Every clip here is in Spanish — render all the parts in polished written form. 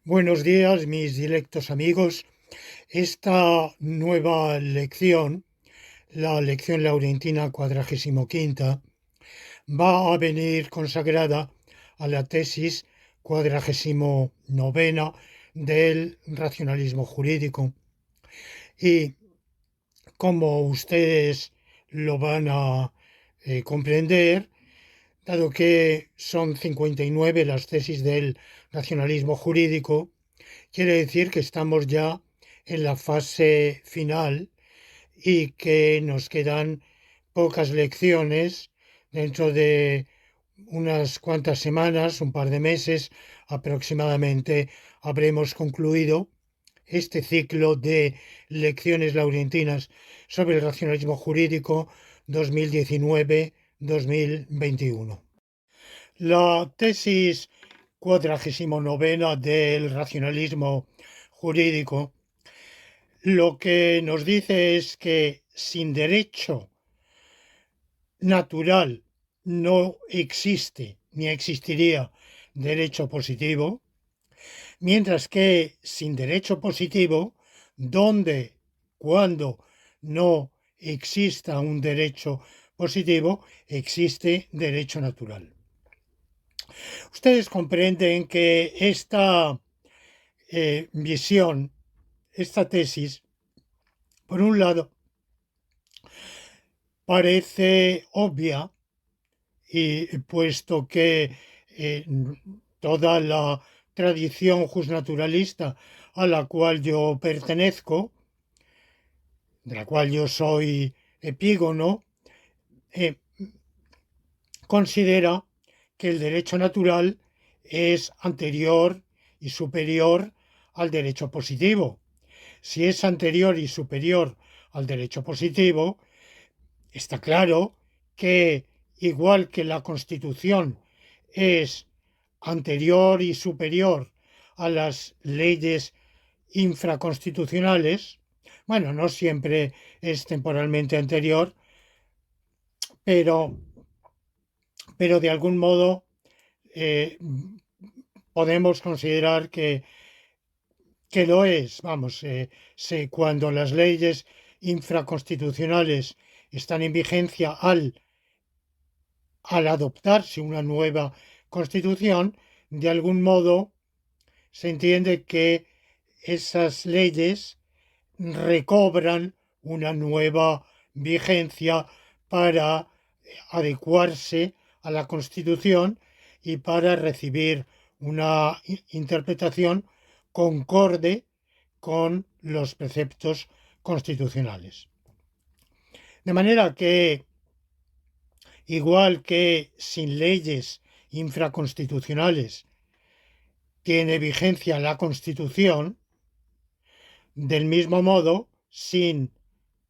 Buenos días, mis directos amigos. Esta nueva lección, la lección laurentina 45ª, va a venir consagrada a la tesis 49ª del racionalismo jurídico. Y como ustedes lo van a comprender, dado que son 59 las tesis del racionalismo jurídico, quiere decir que estamos ya en la fase final y que nos quedan pocas lecciones. Dentro de unas cuantas semanas, un par de meses aproximadamente, habremos concluido este ciclo de lecciones laurentinas sobre el racionalismo jurídico 2019-2021. La tesis 49ª del racionalismo jurídico lo que nos dice es que sin derecho natural no existe ni existiría derecho positivo, mientras que sin derecho positivo, donde, cuando no exista un derecho positivo, existe derecho natural. Ustedes comprenden que esta visión, esta tesis, por un lado, parece obvia y puesto que toda la tradición justnaturalista a la cual yo pertenezco, de la cual yo soy epígono, eh, considera que el derecho natural es anterior y superior al derecho positivo. Si es anterior y superior al derecho positivo, está claro que, igual que la Constitución es anterior y superior a las leyes infraconstitucionales, bueno, no siempre es temporalmente anterior, pero, pero de algún modo eh, podemos considerar que lo es. Vamos, cuando las leyes infraconstitucionales están en vigencia al adoptarse una nueva constitución, de algún modo se entiende que esas leyes recobran una nueva vigencia para adecuarse a la Constitución y para recibir una interpretación concorde con los preceptos constitucionales. De manera que, igual que sin leyes infraconstitucionales tiene vigencia la Constitución, del mismo modo, sin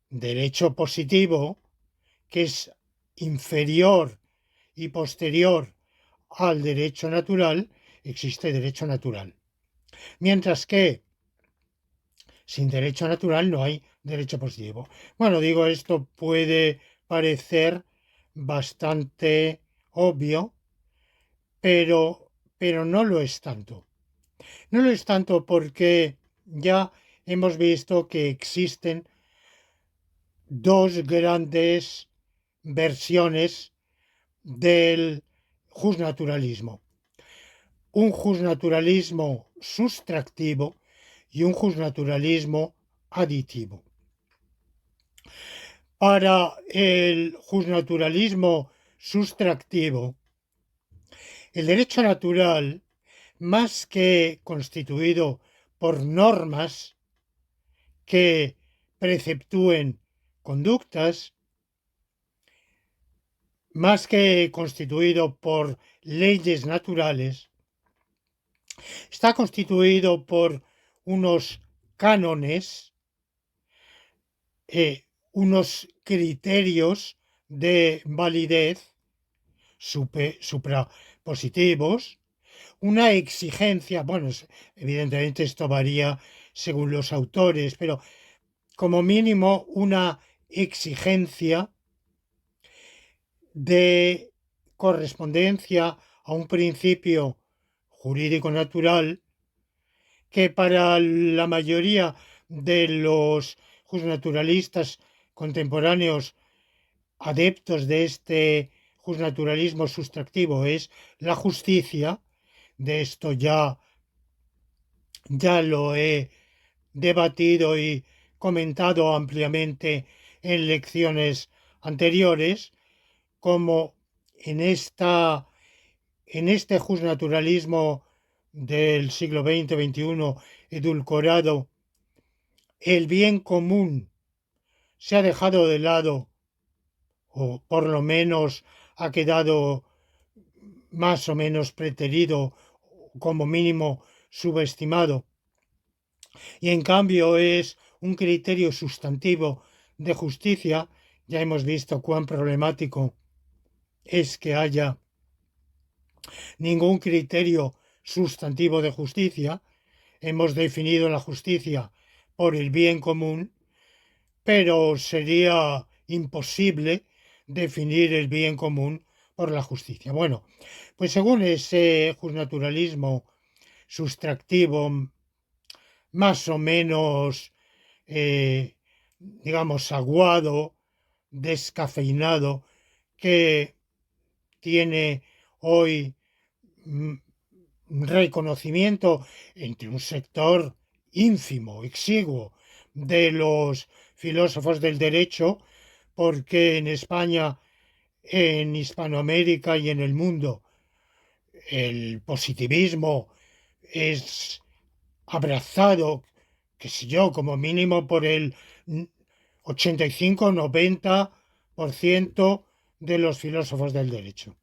derecho positivo, que es inferior y posterior al derecho natural, existe derecho natural. Mientras que sin derecho natural no hay derecho positivo. Bueno, digo, esto puede parecer bastante obvio, pero no lo es tanto. No lo es tanto porque ya hemos visto que existen dos grandes versiones del justnaturalismo. Un justnaturalismo sustractivo y un justnaturalismo aditivo. Para el justnaturalismo sustractivo, el derecho natural, más que constituido por normas que preceptúen conductas, más que constituido por leyes naturales, está constituido por unos cánones, unos criterios de validez suprapositivos, una exigencia, bueno, evidentemente esto varía según los autores, pero como mínimo una exigencia de correspondencia a un principio jurídico natural que para la mayoría de los justnaturalistas contemporáneos adeptos de este justnaturalismo sustractivo es la justicia. De esto ya lo he debatido y comentado ampliamente en lecciones anteriores, como en este justnaturalismo del siglo XX-XXI edulcorado, el bien común se ha dejado de lado, o por lo menos ha quedado más o menos preterido, como mínimo subestimado, y en cambio es un criterio sustantivo de justicia. Ya hemos visto cuán problemático es que haya ningún criterio sustantivo de justicia. Hemos definido la justicia por el bien común, pero sería imposible definir el bien común por la justicia. Bueno, pues según ese justnaturalismo sustractivo, más o menos, digamos, aguado, descafeinado, que tiene hoy mm, reconocimiento entre un sector ínfimo, exiguo, de los filósofos del derecho, porque en España, en Hispanoamérica y en el mundo, el positivismo es abrazado, qué sé yo, como mínimo por el 85-90% de los filósofos del derecho.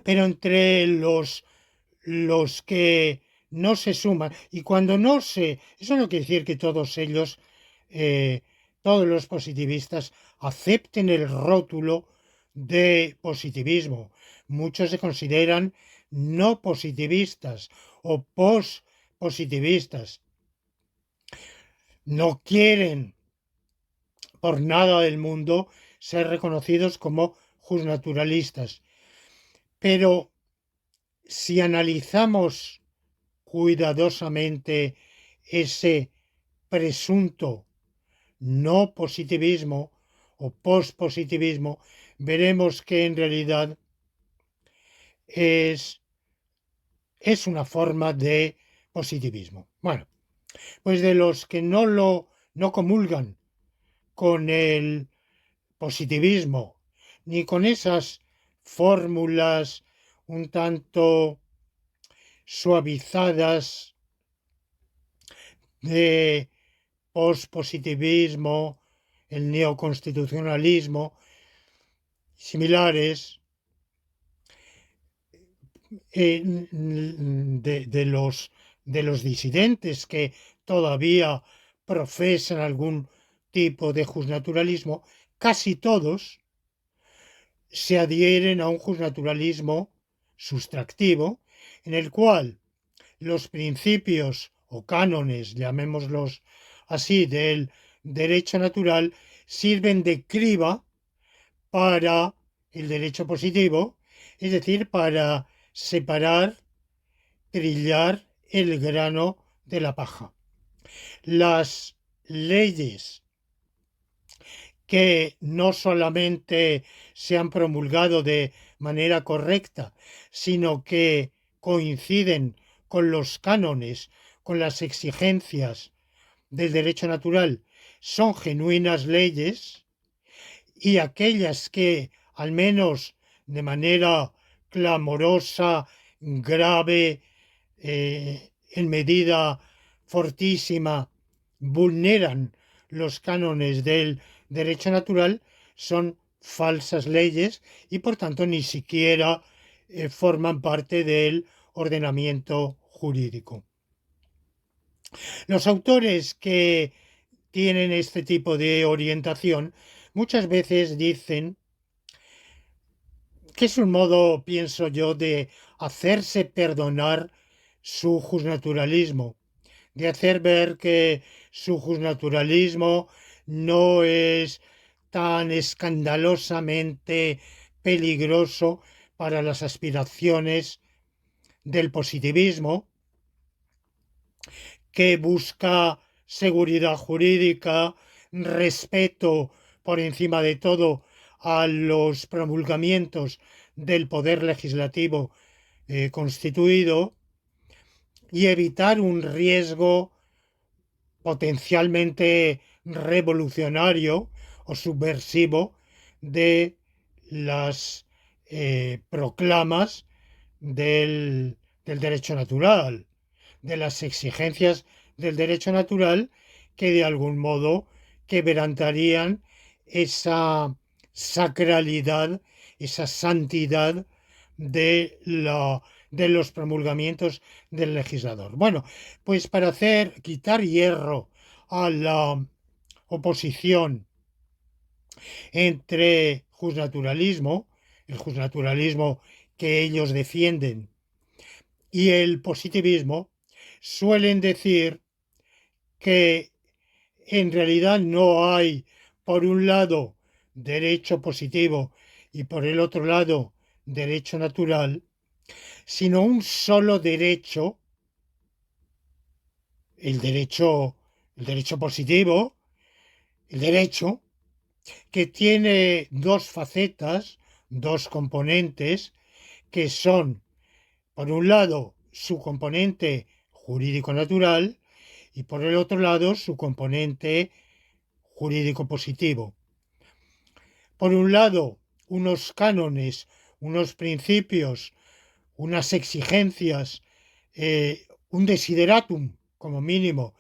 Pero entre los que no se suman, y cuando no se, eso no quiere decir que todos ellos, todos los positivistas, acepten el rótulo de positivismo. Muchos se consideran no positivistas o post-positivistas. No quieren por nada del mundo ser reconocidos como justnaturalistas. Pero si analizamos cuidadosamente ese presunto no positivismo o pospositivismo, veremos que en realidad es una forma de positivismo. Bueno, pues de los que no comulgan con el positivismo ni con esas fórmulas un tanto suavizadas de pospositivismo, el neoconstitucionalismo, similares, de los disidentes que todavía profesan algún tipo de justnaturalismo, casi todos se adhieren a un justnaturalismo sustractivo, en el cual los principios o cánones, llamémoslos así, del derecho natural sirven de criba para el derecho positivo, es decir, para separar, trillar el grano de la paja. Las leyes que no solamente se han promulgado de manera correcta, sino que coinciden con los cánones, con las exigencias del derecho natural, son genuinas leyes, y aquellas que, al menos de manera clamorosa, grave, en medida fortísima, vulneran los cánones del derecho natural, son falsas leyes y por tanto ni siquiera forman parte del ordenamiento jurídico. Los autores que tienen este tipo de orientación muchas veces dicen que es un modo, pienso yo, de hacerse perdonar su justnaturalismo, de hacer ver que su justnaturalismo no es tan escandalosamente peligroso para las aspiraciones del positivismo, que busca seguridad jurídica, respeto por encima de todo a los promulgamientos del poder legislativo constituido y evitar un riesgo potencialmente revolucionario o subversivo de las proclamas del derecho natural, de las exigencias del derecho natural que de algún modo quebrantarían esa sacralidad, esa santidad de los promulgamientos del legislador. Bueno, pues para quitar hierro a la oposición entre justnaturalismo, el justnaturalismo que ellos defienden, y el positivismo, suelen decir que en realidad no hay, por un lado, derecho positivo y por el otro lado, derecho natural, sino un solo derecho, el derecho, el derecho positivo, el derecho, que tiene dos facetas, dos componentes, que son, por un lado, su componente jurídico natural y por el otro lado, su componente jurídico positivo. Por un lado, unos cánones, unos principios, unas exigencias, un desideratum, como mínimo,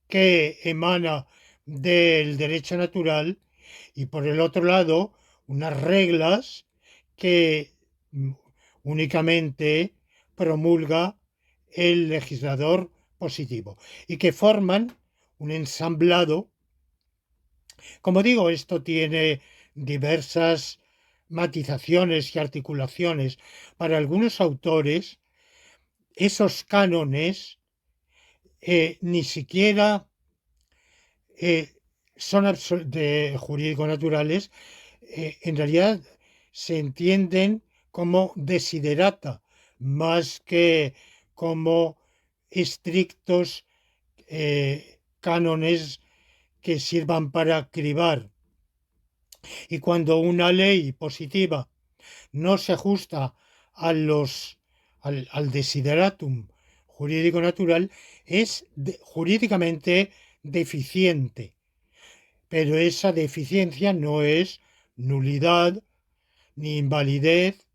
que emana del derecho natural, y por el otro lado, unas reglas que únicamente promulga el legislador positivo y que forman un ensamblado. Como digo, esto tiene diversas matizaciones y articulaciones. Para algunos autores, esos cánones ni siquiera son de jurídico-naturales, en realidad se entienden como desiderata, más que como estrictos cánones que sirvan para cribar. Y cuando una ley positiva no se ajusta al desideratum jurídico natural, es jurídicamente deficiente. Pero esa deficiencia no es nulidad ni invalidez,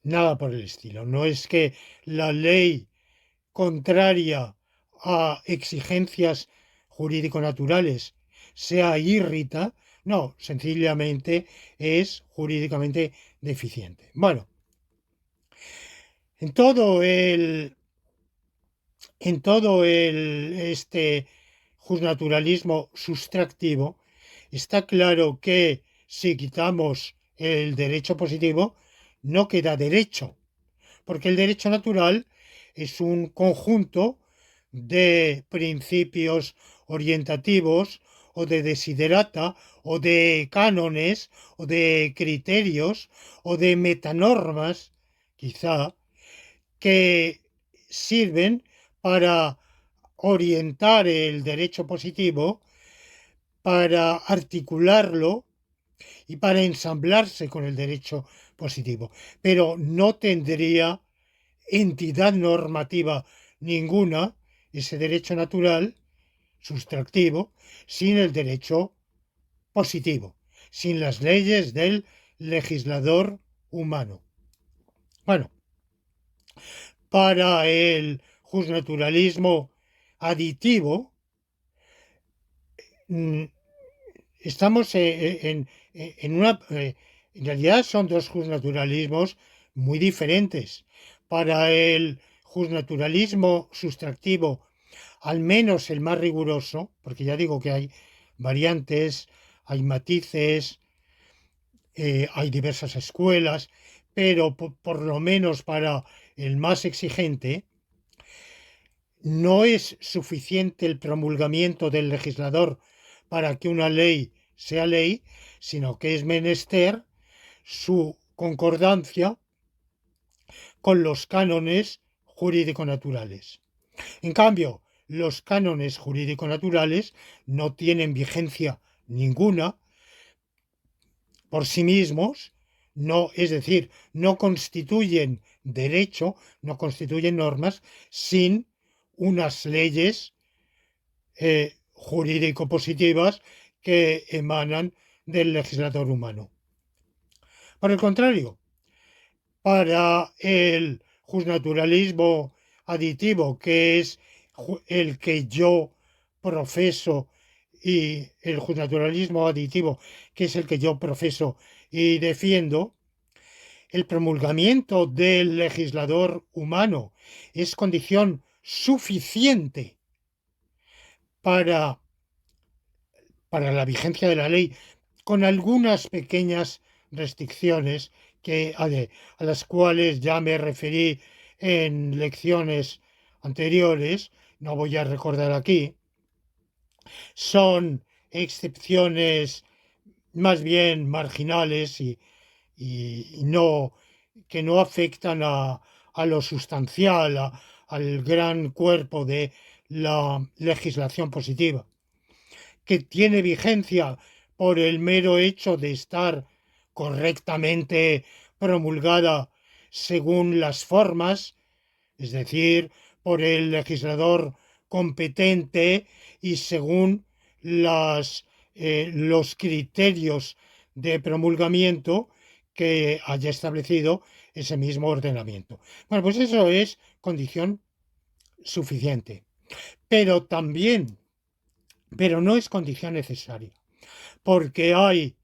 nada por el estilo. No es que la ley contraria a exigencias jurídico-naturales sea irrita, no, sencillamente es jurídicamente deficiente. Bueno, en todo el, este justnaturalismo sustractivo, está claro que si quitamos el derecho positivo, no queda derecho, porque el derecho natural es un conjunto de principios orientativos o de desiderata o de cánones o de criterios o de metanormas, quizá, que sirven para orientar el derecho positivo, para articularlo y para ensamblarse con el derecho positivo. Pero no tendría entidad normativa ninguna ese derecho natural sustractivo sin el derecho positivo, sin las leyes del legislador humano. Bueno, para el justnaturalismo aditivo, estamos en una... en realidad son dos justnaturalismos muy diferentes. Para el justnaturalismo sustractivo, al menos el más riguroso, porque ya digo que hay variantes, hay matices, hay diversas escuelas, pero por lo menos para el más exigente, no es suficiente el promulgamiento del legislador para que una ley sea ley, sino que es menester su concordancia con los cánones jurídico-naturales. En cambio, los cánones jurídico-naturales no tienen vigencia ninguna por sí mismos, no, es decir, no constituyen derecho, no constituyen normas sin unas leyes jurídico-positivas que emanan del legislador humano. Por el contrario, para el justnaturalismo aditivo, que es el que yo profeso, y el justnaturalismo aditivo, que es el que yo profeso y defiendo, el promulgamiento del legislador humano es condición suficiente para, para la vigencia de la ley, con algunas pequeñas restricciones a las cuales ya me referí en lecciones anteriores, no voy a recordar aquí. Son excepciones más bien marginales y no, que no afectan a lo sustancial, al gran cuerpo de la legislación positiva, que tiene vigencia por el mero hecho de estar correctamente promulgada según las formas, es decir, por el legislador competente y según los criterios de promulgamiento que haya establecido ese mismo ordenamiento. Bueno, pues eso es condición suficiente, pero también, pero no es condición necesaria, porque hay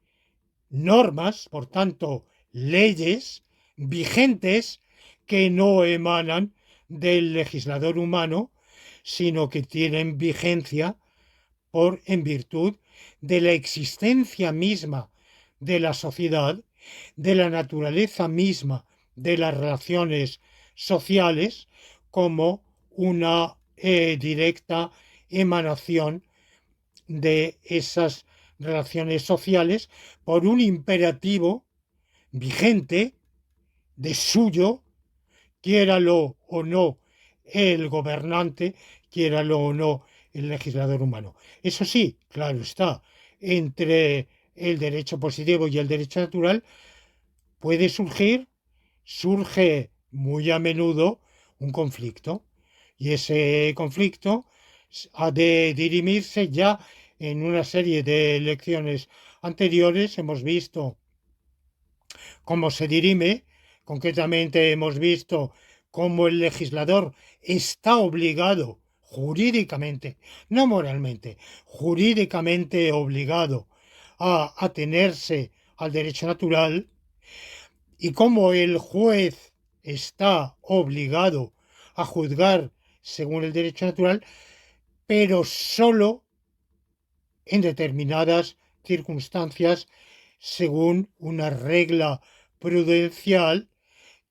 normas, por tanto, leyes vigentes que no emanan del legislador humano, sino que tienen vigencia en virtud de la existencia misma de la sociedad, de la naturaleza misma de las relaciones sociales, como una directa emanación de esas relaciones sociales por un imperativo vigente de suyo, quiéralo o no el gobernante, quiéralo o no el legislador humano. Eso sí, claro está, entre el derecho positivo y el derecho natural puede surge muy a menudo un conflicto, y ese conflicto ha de dirimirse ya en una serie de lecciones anteriores. Hemos visto cómo se dirime, concretamente hemos visto cómo el legislador está obligado jurídicamente, no moralmente, jurídicamente obligado a atenerse al derecho natural, y cómo el juez está obligado a juzgar según el derecho natural, pero solo en determinadas circunstancias, según una regla prudencial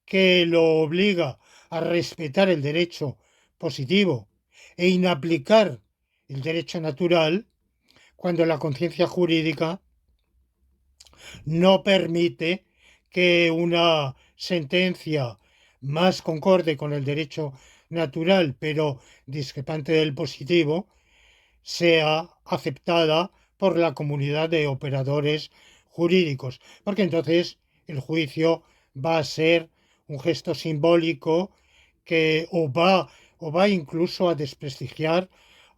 que lo obliga a respetar el derecho positivo e inaplicar el derecho natural cuando la conciencia jurídica no permite que una sentencia más concorde con el derecho natural, pero discrepante del positivo, sea aceptada por la comunidad de operadores jurídicos, porque entonces el juicio va a ser un gesto simbólico que o va incluso a desprestigiar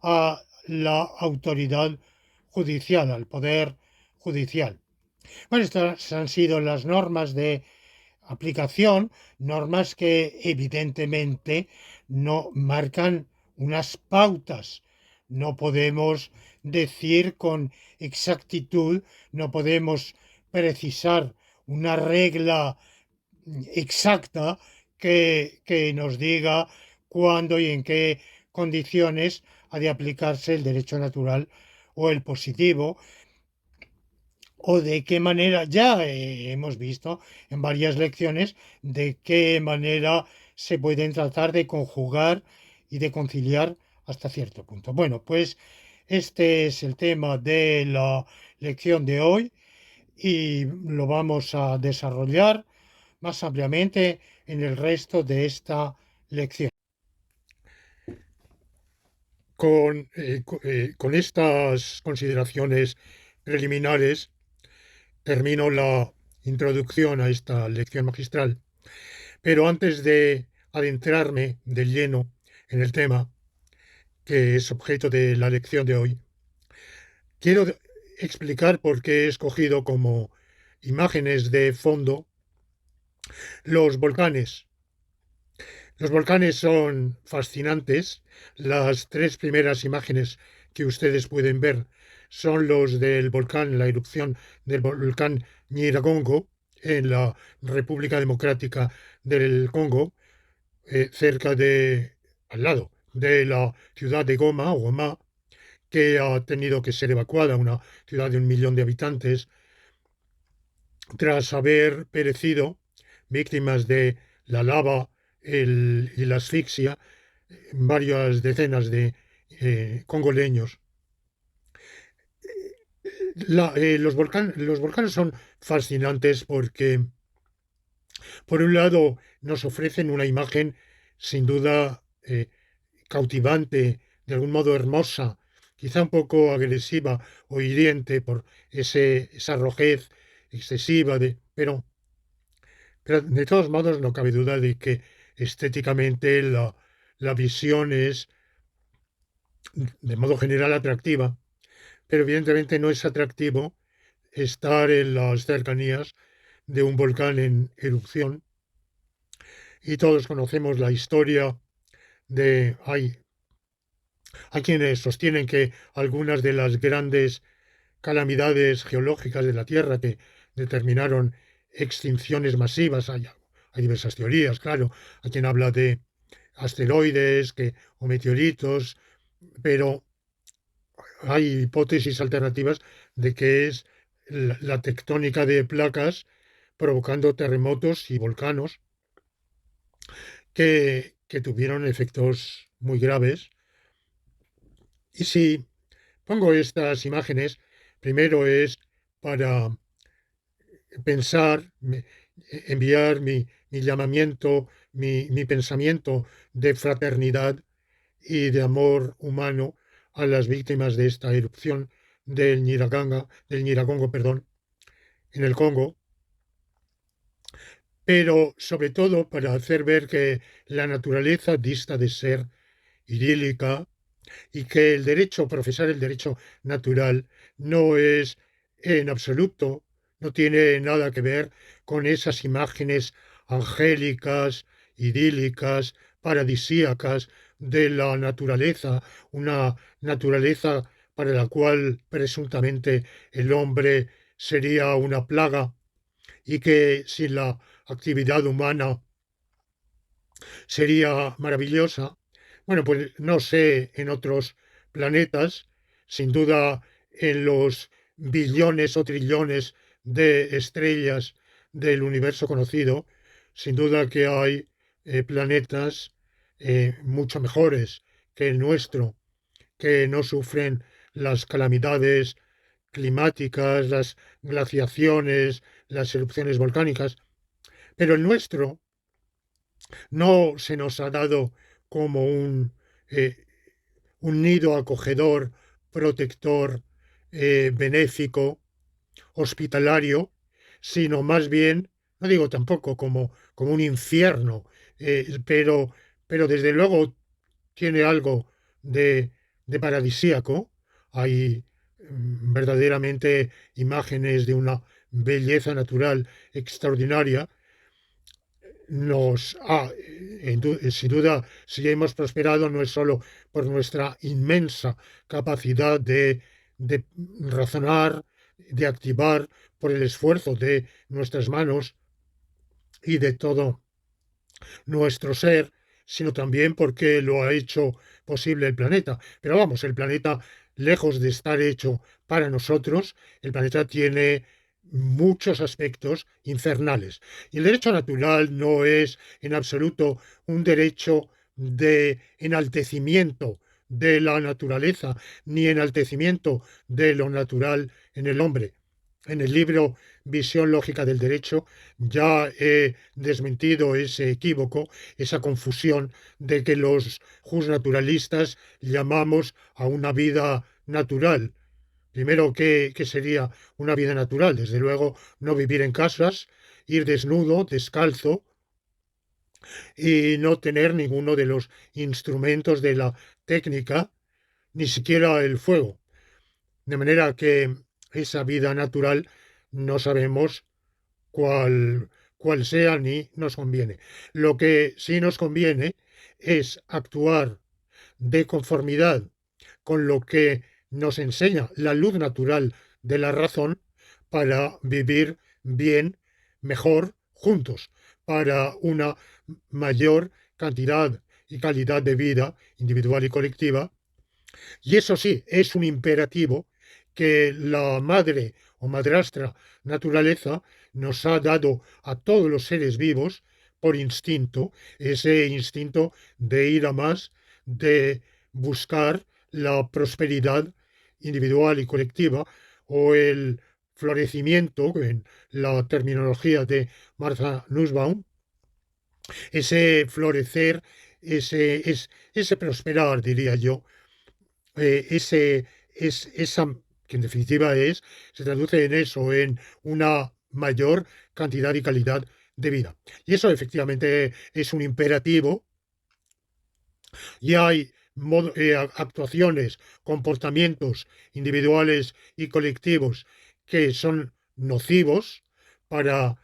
a la autoridad judicial, al poder judicial. Bueno, estas han sido las normas de aplicación, normas que evidentemente no marcan unas pautas. No podemos decir con exactitud, no podemos precisar una regla exacta que nos diga cuándo y en qué condiciones ha de aplicarse el derecho natural o el positivo, o de qué manera, ya hemos visto en varias lecciones de qué manera se pueden tratar de conjugar y de conciliar hasta cierto punto. Bueno, pues este es el tema de la lección de hoy y lo vamos a desarrollar más ampliamente en el resto de esta lección. Con estas consideraciones preliminares termino la introducción a esta lección magistral, pero antes de adentrarme de lleno en el tema que es objeto de la lección de hoy, quiero explicar por qué he escogido como imágenes de fondo los volcanes. Los volcanes son fascinantes. Las tres primeras imágenes que ustedes pueden ver son los del volcán, la erupción del volcán Nyiragongo en la República Democrática del Congo, al lado de la ciudad de Goma, que ha tenido que ser evacuada, una ciudad de 1 millón de habitantes, tras haber perecido víctimas de la lava y la asfixia varias decenas de congoleños. Los volcanes son fascinantes porque, por un lado, nos ofrecen una imagen sin duda cautivante, de algún modo hermosa, quizá un poco agresiva o hiriente por esa rojez excesiva, pero de todos modos no cabe duda de que estéticamente la visión es de modo general atractiva, pero evidentemente no es atractivo estar en las cercanías de un volcán en erupción. Y todos conocemos la historia hay quienes sostienen que algunas de las grandes calamidades geológicas de la Tierra que determinaron extinciones masivas, hay diversas teorías, claro, hay quien habla de asteroides o meteoritos, pero hay hipótesis alternativas de que es la tectónica de placas provocando terremotos y volcanos que tuvieron efectos muy graves. Y si pongo estas imágenes, primero es para pensar, enviar mi llamamiento, mi pensamiento de fraternidad y de amor humano a las víctimas de esta erupción del Nyiragongo, perdón, en el Congo, pero sobre todo para hacer ver que la naturaleza dista de ser idílica y que profesar el derecho natural no es en absoluto, no tiene nada que ver con esas imágenes angélicas, idílicas, paradisíacas de la naturaleza, una naturaleza para la cual presuntamente el hombre sería una plaga y que sin la actividad humana sería maravillosa. Bueno, pues no sé en otros planetas, sin duda en los billones o trillones de estrellas del universo conocido, sin duda que hay planetas mucho mejores que el nuestro, que no sufren las calamidades climáticas, las glaciaciones, las erupciones volcánicas, pero el nuestro no se nos ha dado como un nido acogedor, protector, benéfico, hospitalario, sino más bien, no digo tampoco como un infierno, pero desde luego tiene algo de paradisíaco. Hay verdaderamente imágenes de una belleza natural extraordinaria. Sin duda, si hemos prosperado no es solo por nuestra inmensa capacidad de razonar, de activar, por el esfuerzo de nuestras manos y de todo nuestro ser, sino también porque lo ha hecho posible el planeta. Pero vamos, el planeta, lejos de estar hecho para nosotros, el planeta tiene muchos aspectos infernales. Y el derecho natural no es en absoluto un derecho de enaltecimiento de la naturaleza, ni enaltecimiento de lo natural en el hombre. en el libro Visión lógica del derecho ya he desmentido ese equívoco, esa confusión de que los justnaturalistas llamamos a una vida natural. Primero, ¿qué sería una vida natural? Desde luego, no vivir en casas, ir desnudo, descalzo y no tener ninguno de los instrumentos de la técnica, ni siquiera el fuego. De manera que esa vida natural no sabemos cuál sea ni nos conviene. Lo que sí nos conviene es actuar de conformidad con lo que nos enseña la luz natural de la razón para vivir bien, mejor, juntos, para una mayor cantidad y calidad de vida individual y colectiva. Y eso sí, es un imperativo que la madre o madrastra naturaleza nos ha dado a todos los seres vivos por instinto, ese instinto de ir a más, de buscar la prosperidad individual y colectiva o el florecimiento, en la terminología de Martha Nussbaum, ese florecer, ese prosperar, diría yo, esa, que en definitiva se traduce en eso, en una mayor cantidad y calidad de vida. Y eso efectivamente es un imperativo y hay actuaciones, comportamientos individuales y colectivos que son nocivos para,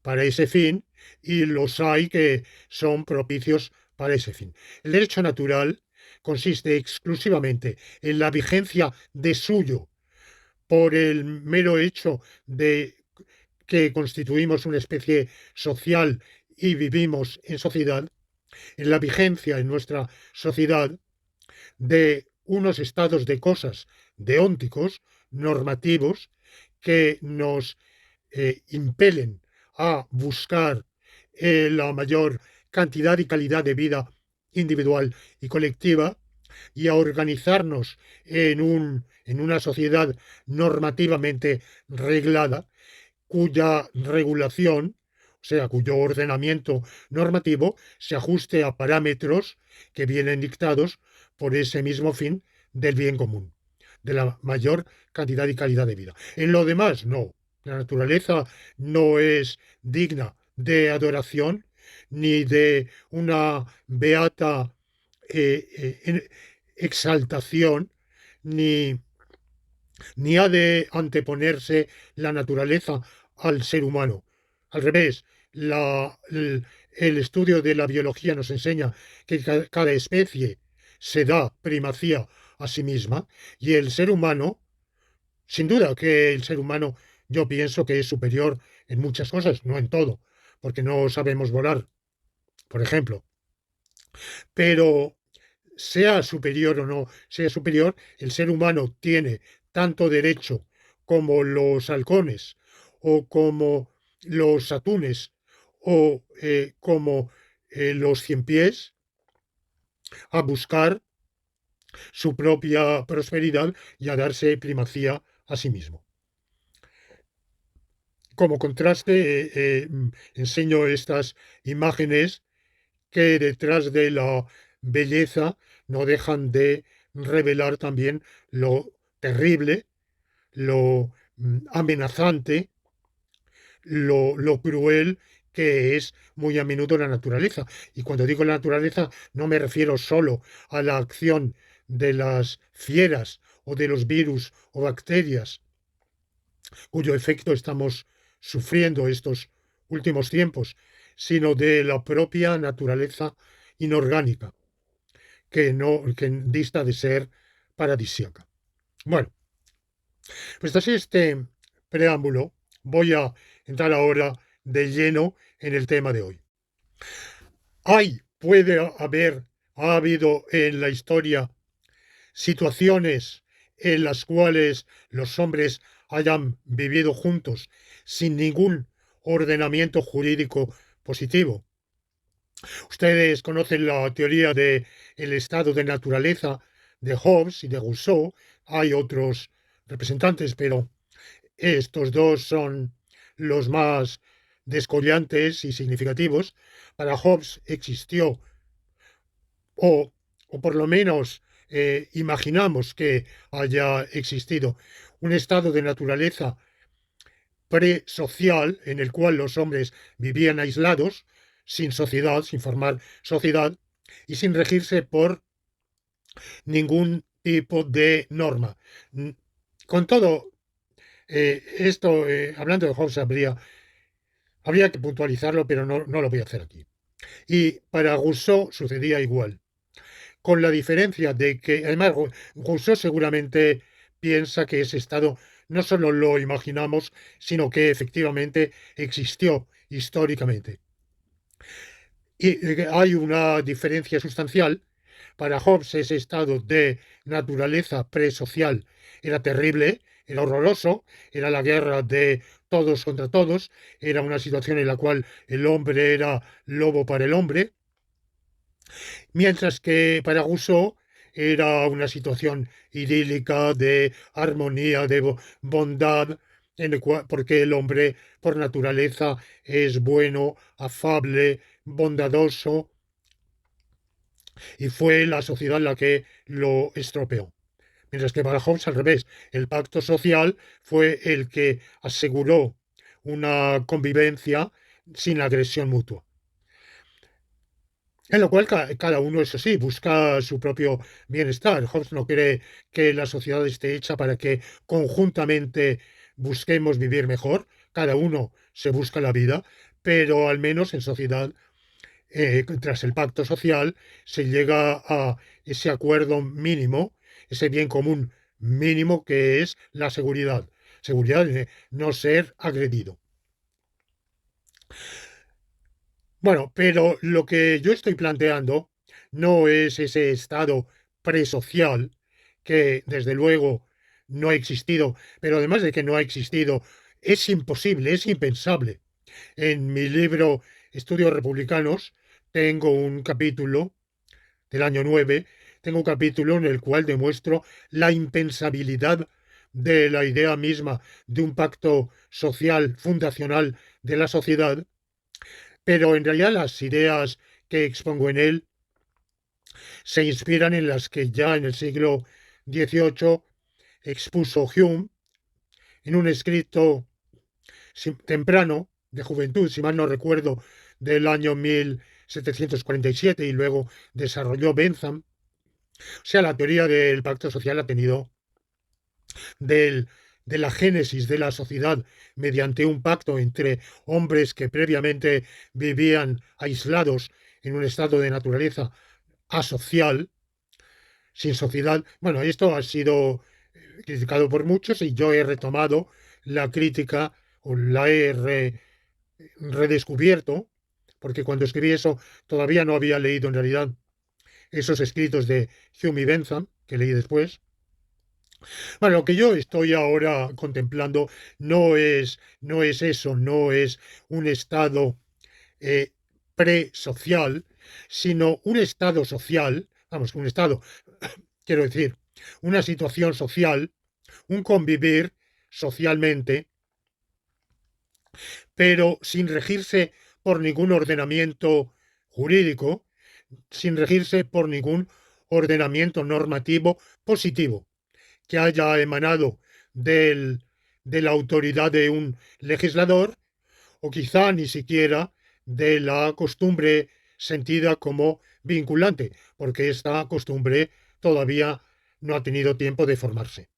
para ese fin y los hay que son propicios para ese fin. El derecho natural consiste exclusivamente en la vigencia de suyo por el mero hecho de que constituimos una especie social y vivimos en sociedad, en la vigencia en nuestra sociedad de unos estados de cosas deónticos, normativos, que nos impelen a buscar la mayor cantidad y calidad de vida individual y colectiva y a organizarnos en una sociedad normativamente reglada, cuya regulación, o sea, cuyo ordenamiento normativo se ajuste a parámetros que vienen dictados por ese mismo fin del bien común, de la mayor cantidad y calidad de vida. En lo demás, no. La naturaleza no es digna de adoración ni de una beata exaltación, ni, ni ha de anteponerse la naturaleza al ser humano. Al revés, el estudio de la biología nos enseña que cada especie se da primacía a sí misma y el ser humano, sin duda que el ser humano yo pienso que es superior en muchas cosas, no en todo, porque no sabemos volar, por ejemplo, pero sea superior o no sea superior, el ser humano tiene tanto derecho como los halcones o como los atunes o como los ciempiés a buscar su propia prosperidad y a darse primacía a sí mismo. Como contraste, enseño estas imágenes que detrás de la belleza no dejan de revelar también lo terrible, lo amenazante, lo cruel que es muy a menudo la naturaleza. Y cuando digo la naturaleza no me refiero solo a la acción de las fieras o de los virus o bacterias, cuyo efecto estamos sufriendo estos últimos tiempos, sino de la propia naturaleza inorgánica, que dista de ser paradisíaca. Bueno, pues tras este preámbulo, voy a entrar ahora de lleno en el tema de hoy. Ha habido en la historia situaciones en las cuales los hombres hayan vivido juntos sin ningún ordenamiento jurídico positivo. Ustedes conocen la teoría del estado de naturaleza de Hobbes y de Rousseau. Hay otros representantes, pero estos dos son los más descollantes y significativos. Para Hobbes existió, o, o por lo menos imaginamos que haya existido, un estado de naturaleza presocial en el cual los hombres vivían aislados, sin sociedad, sin formar sociedad y sin regirse por ningún tipo de norma. Con todo esto, hablando de Hobbes, habría que puntualizarlo, pero no lo voy a hacer aquí. Y para Rousseau sucedía igual, con la diferencia de que, además, Rousseau seguramente piensa que ese estado no solo lo imaginamos, sino que efectivamente existió históricamente. Y hay una diferencia sustancial. Para Hobbes ese estado de naturaleza presocial era terrible, era horroroso, era la guerra de todos contra todos, era una situación en la cual el hombre era lobo para el hombre, mientras que para Rousseau era una situación idílica de armonía, de bondad, porque el hombre por naturaleza es bueno, afable, bondadoso, y fue la sociedad la que lo estropeó. Mientras que para Hobbes al revés, el pacto social fue el que aseguró una convivencia sin agresión mutua. En lo cual cada uno, eso sí, busca su propio bienestar. Hobbes no cree que la sociedad esté hecha para que conjuntamente busquemos vivir mejor. Cada uno se busca la vida, pero al menos en sociedad, tras el pacto social, se llega a ese acuerdo mínimo, ese bien común mínimo que es la seguridad. Seguridad de no ser agredido. Bueno, pero lo que yo estoy planteando no es ese estado presocial que desde luego no ha existido, pero además de que no ha existido, es imposible, es impensable. En mi libro Estudios Republicanos tengo un capítulo del año 9, tengo un capítulo en el cual demuestro la impensabilidad de la idea misma de un pacto social fundacional de la sociedad, pero en realidad las ideas que expongo en él se inspiran en las que ya en el siglo XVIII expuso Hume en un escrito temprano de juventud, si mal no recuerdo, del año 1747 y luego desarrolló Bentham. O sea, la teoría del pacto social ha tenido del, de la génesis de la sociedad mediante un pacto entre hombres que previamente vivían aislados en un estado de naturaleza asocial, sin sociedad. Bueno, esto ha sido criticado por muchos y yo he retomado la crítica o la he redescubierto, porque cuando escribí eso todavía no había leído en realidad esos escritos de Hume y Bentham, que leí después. Bueno, lo que yo estoy ahora contemplando no es eso, no es un estado eh, presocial, sino un estado social, vamos, un estado, quiero decir, una situación social, un convivir socialmente, pero sin regirse por ningún ordenamiento jurídico, sin regirse por ningún ordenamiento normativo positivo que haya emanado de la autoridad de un legislador o quizá ni siquiera de la costumbre sentida como vinculante, porque esta costumbre todavía no ha tenido tiempo de formarse.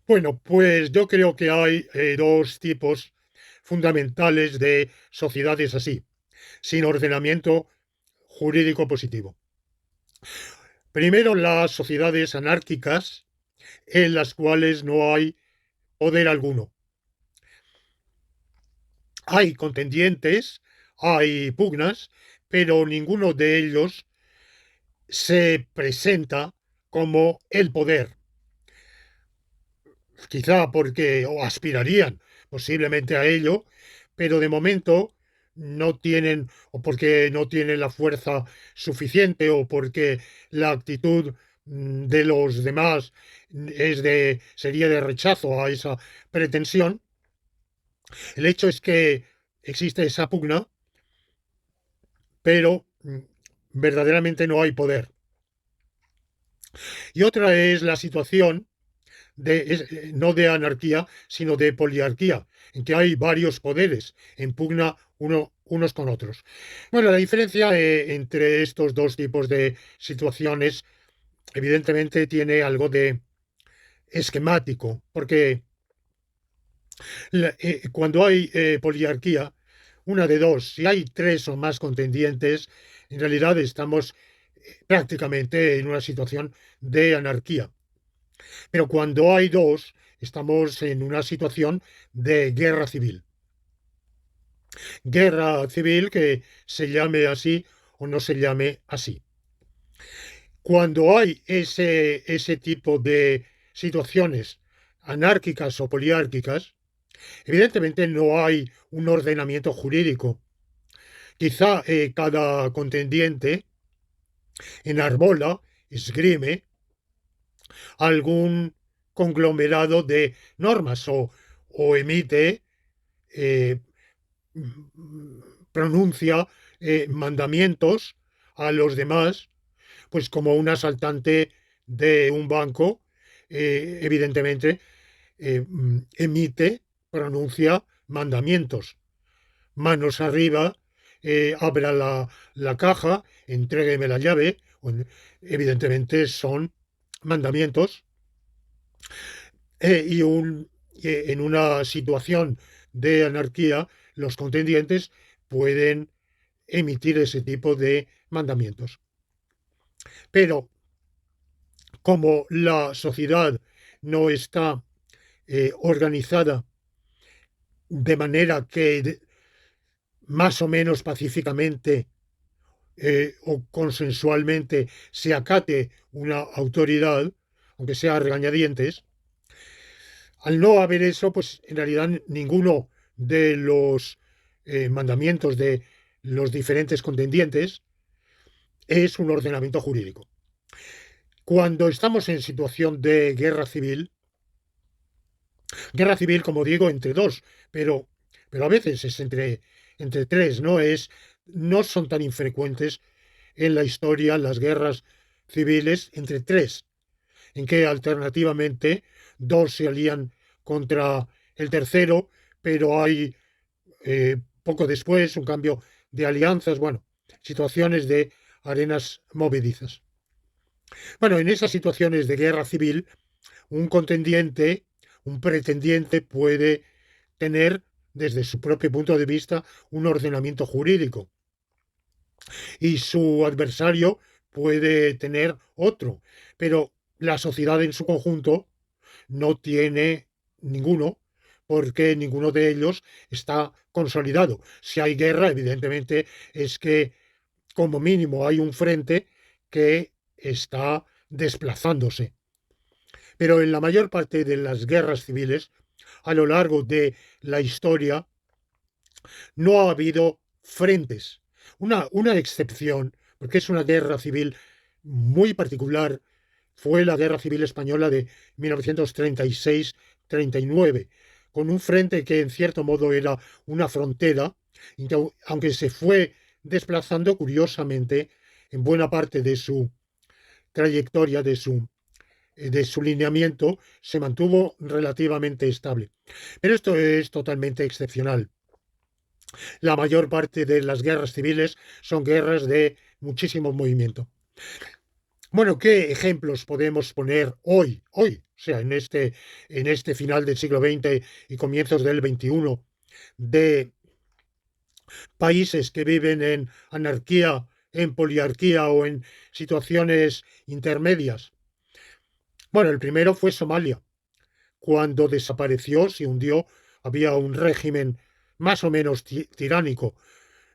Bueno, pues yo creo que hay dos tipos fundamentales de sociedades así, sin ordenamiento jurídico positivo. Primero, las sociedades anárquicas en las cuales no hay poder alguno. Hay contendientes, hay pugnas, pero ninguno de ellos se presenta como el poder. Quizá porque o aspirarían posiblemente a ello, pero de momento no tienen, o porque no tienen la fuerza suficiente, o porque la actitud de los demás sería de rechazo a esa pretensión. El hecho es que existe esa pugna, pero verdaderamente no hay poder. Y otra es la situación no de anarquía, sino de poliarquía, en que hay varios poderes en pugna unos con otros. Bueno, la diferencia entre estos dos tipos de situaciones evidentemente tiene algo de esquemático, porque cuando hay poliarquía, una de dos, si hay tres o más contendientes, en realidad estamos prácticamente en una situación de anarquía. Pero cuando hay dos, estamos en una situación de guerra civil. Guerra civil que se llame así o no se llame así. Cuando hay ese tipo de situaciones anárquicas o poliárquicas, evidentemente no hay un ordenamiento jurídico. Quizá cada contendiente enarbola, esgrime algún conglomerado de normas o emite, eh, pronuncia mandamientos a los demás, pues como un asaltante de un banco, evidentemente emite, pronuncia mandamientos. Manos arriba, abra la caja, entrégueme la llave. Evidentemente son mandamientos. Y en una situación de anarquía, los contendientes pueden emitir ese tipo de mandamientos. Pero como la sociedad no está organizada de manera que más o menos pacíficamente o consensualmente se acate una autoridad, aunque sea a regañadientes, al no haber eso, pues en realidad ninguno de los mandamientos de los diferentes contendientes es un ordenamiento jurídico. Cuando estamos en situación de guerra civil, como digo, entre dos, pero a veces es entre tres, no son tan infrecuentes en la historia las guerras civiles entre tres, en que alternativamente dos se alían contra el tercero, pero hay poco después un cambio de alianzas, bueno, situaciones de arenas movedizas. Bueno, en esas situaciones de guerra civil, un contendiente, un pretendiente puede tener desde su propio punto de vista un ordenamiento jurídico y su adversario puede tener otro, pero la sociedad en su conjunto no tiene ninguno porque ninguno de ellos está consolidado. Si hay guerra, evidentemente es que como mínimo hay un frente que está desplazándose. Pero en la mayor parte de las guerras civiles, a lo largo de la historia, no ha habido frentes. Una excepción, porque es una guerra civil muy particular, fue la Guerra Civil Española de 1936-39, con un frente que en cierto modo era una frontera, aunque se fue desplazando curiosamente en buena parte de su trayectoria, de su lineamiento, se mantuvo relativamente estable. Pero esto es totalmente excepcional. La mayor parte de las guerras civiles son guerras de muchísimo movimiento. Bueno, ¿qué ejemplos podemos poner hoy, o sea, en este final del siglo XX y comienzos del XXI, de países que viven en anarquía, en poliarquía o en situaciones intermedias? Bueno, el primero fue Somalia. Cuando desapareció, se hundió, había un régimen más o menos tiránico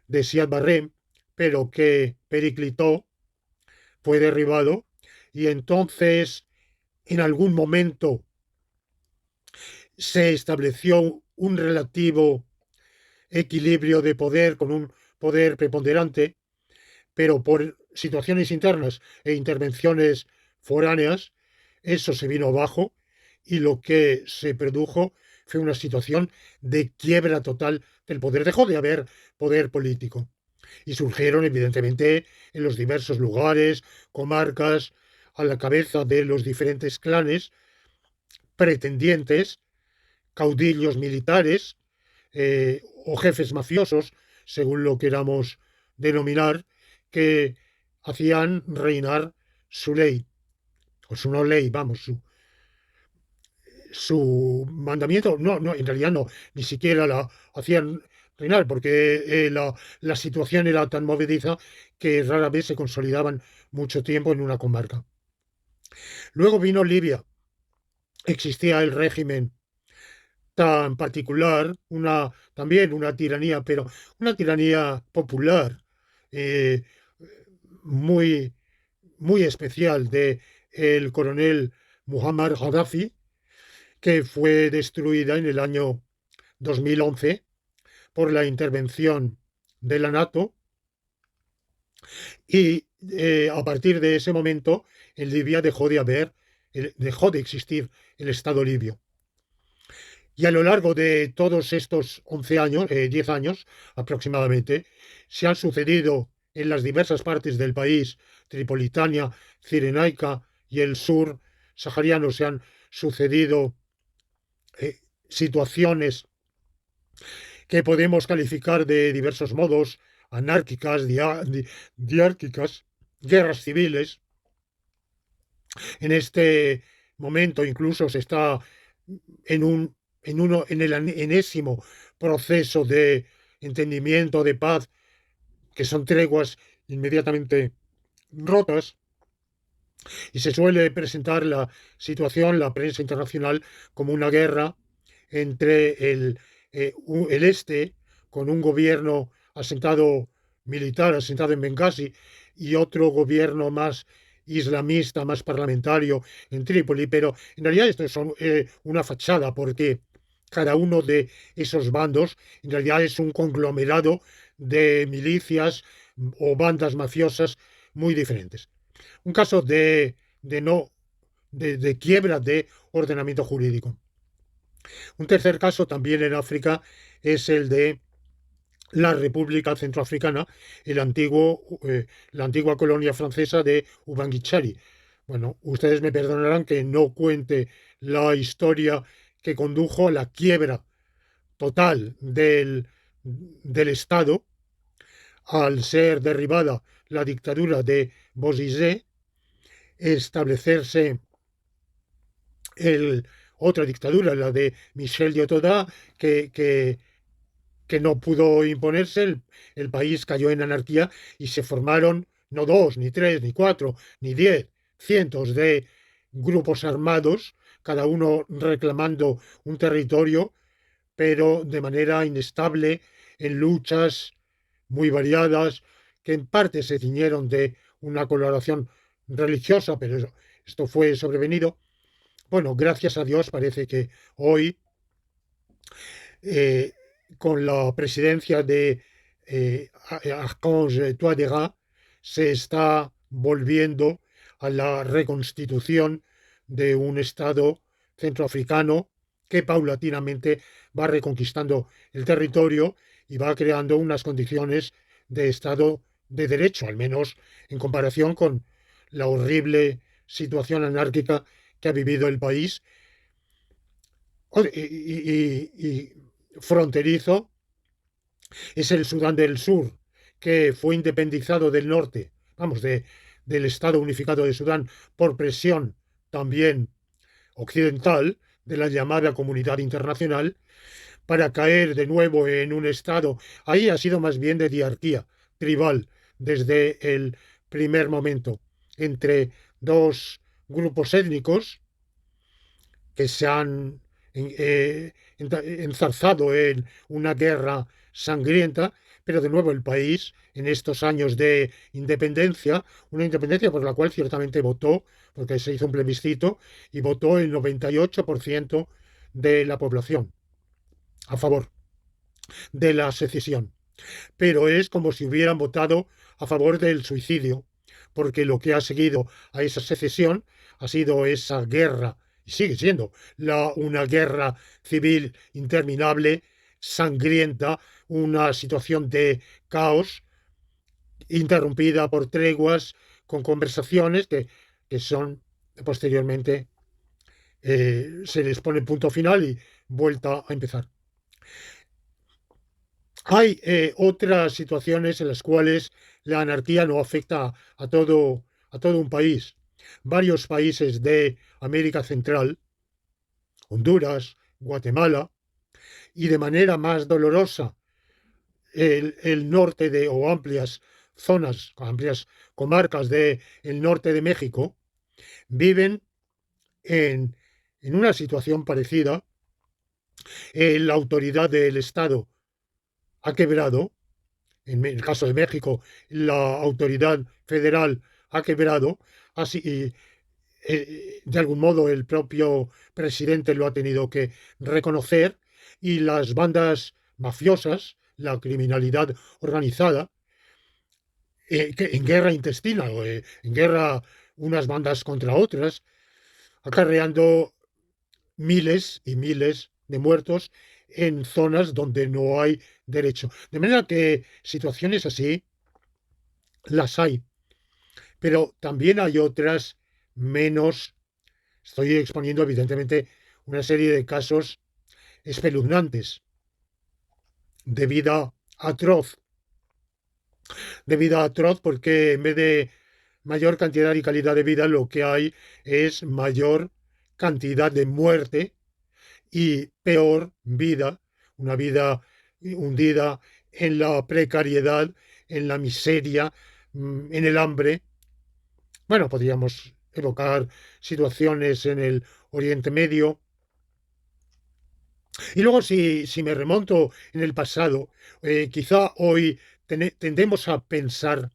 de Siad Barre, pero que periclitó, fue derribado, y entonces en algún momento se estableció un relativo equilibrio de poder con un poder preponderante, pero por situaciones internas e intervenciones foráneas, eso se vino abajo y lo que se produjo fue una situación de quiebra total del poder. Dejó de haber poder político y surgieron, evidentemente, en los diversos lugares, comarcas, a la cabeza de los diferentes clanes, pretendientes, caudillos militares o jefes mafiosos, según lo queramos denominar, que hacían reinar su ley, o su no ley, vamos, su mandamiento, no, no, en realidad no, ni siquiera la hacían reinar, porque la situación era tan movediza que rara vez se consolidaban mucho tiempo en una comarca. Luego vino Libia, existía el régimen tan particular, también una tiranía, pero una tiranía popular, eh, muy, muy especial de el coronel Muammar Gaddafi, que fue destruida en el año 2011 por la intervención de la NATO y a partir de ese momento en Libia dejó de existir el Estado libio. Y a lo largo de todos estos 11 años, 10 años aproximadamente, se han sucedido en las diversas partes del país, Tripolitania, Cirenaica y el sur sahariano, se han sucedido situaciones que podemos calificar de diversos modos, anárquicas, diárquicas, guerras civiles. En este momento incluso se está en el enésimo proceso de entendimiento, de paz, que son treguas inmediatamente rotas, y se suele presentar la situación, la prensa internacional, como una guerra entre el este, con un gobierno militar, asentado en Benghazi, y otro gobierno más islamista, más parlamentario en Trípoli, pero en realidad esto es una fachada, porque cada uno de esos bandos en realidad es un conglomerado de milicias o bandas mafiosas muy diferentes. Un caso de quiebra de ordenamiento jurídico. Un tercer caso también en África es el de la República Centroafricana, la antigua colonia francesa de Ubangichari. Bueno, ustedes me perdonarán que no cuente la historia que condujo a la quiebra total del Estado al ser derribada la dictadura de Bozizé, establecerse otra dictadura, la de Michel Diotoda, que no pudo imponerse, el país cayó en anarquía y se formaron no dos, ni tres, ni cuatro, ni 10, cientos de grupos armados, cada uno reclamando un territorio, pero de manera inestable, en luchas muy variadas, que en parte se ciñeron de una coloración religiosa, pero esto fue sobrevenido. Bueno, gracias a Dios parece que hoy, eh, con la presidencia de Archange Touadéra, se está volviendo a la reconstitución de un Estado centroafricano que paulatinamente va reconquistando el territorio y va creando unas condiciones de Estado de Derecho, al menos en comparación con la horrible situación anárquica que ha vivido el país y fronterizo es el Sudán del Sur, que fue independizado del norte, vamos, del Estado unificado de Sudán por presión también occidental de la llamada comunidad internacional, para caer de nuevo en un estado. Ahí ha sido más bien de diarquía tribal desde el primer momento, entre dos grupos étnicos que se han enzarzado en una guerra sangrienta, pero de nuevo el país, en estos años de independencia, una independencia por la cual ciertamente votó, porque se hizo un plebiscito, y votó el 98% de la población a favor de la secesión. Pero es como si hubieran votado a favor del suicidio, porque lo que ha seguido a esa secesión ha sido esa guerra, y sigue siendo una guerra civil interminable, sangrienta, una situación de caos interrumpida por treguas con conversaciones que son posteriormente, se les pone punto final y vuelta a empezar. Hay otras situaciones en las cuales la anarquía no afecta a todo un país. Varios países de América Central, Honduras, Guatemala, y de manera más dolorosa el norte o amplias zonas, amplias comarcas del norte de México, viven en, en una situación parecida. La autoridad del Estado ha quebrado. En el caso de México, la autoridad federal ha quebrado. Así, de algún modo, el propio presidente lo ha tenido que reconocer, y las bandas mafiosas, la criminalidad organizada, en guerra intestina, en guerra unas bandas contra otras, acarreando miles y miles de muertos en zonas donde no hay derecho. De manera que situaciones así las hay, pero también hay otras menos. Estoy exponiendo evidentemente una serie de casos espeluznantes de vida atroz, porque en vez de mayor cantidad y calidad de vida, lo que hay es mayor cantidad de muerte y peor vida, una vida hundida en la precariedad, en la miseria, en el hambre. Bueno, podríamos evocar situaciones en el Oriente Medio. Y luego, si me remonto en el pasado, quizá hoy tendemos a pensar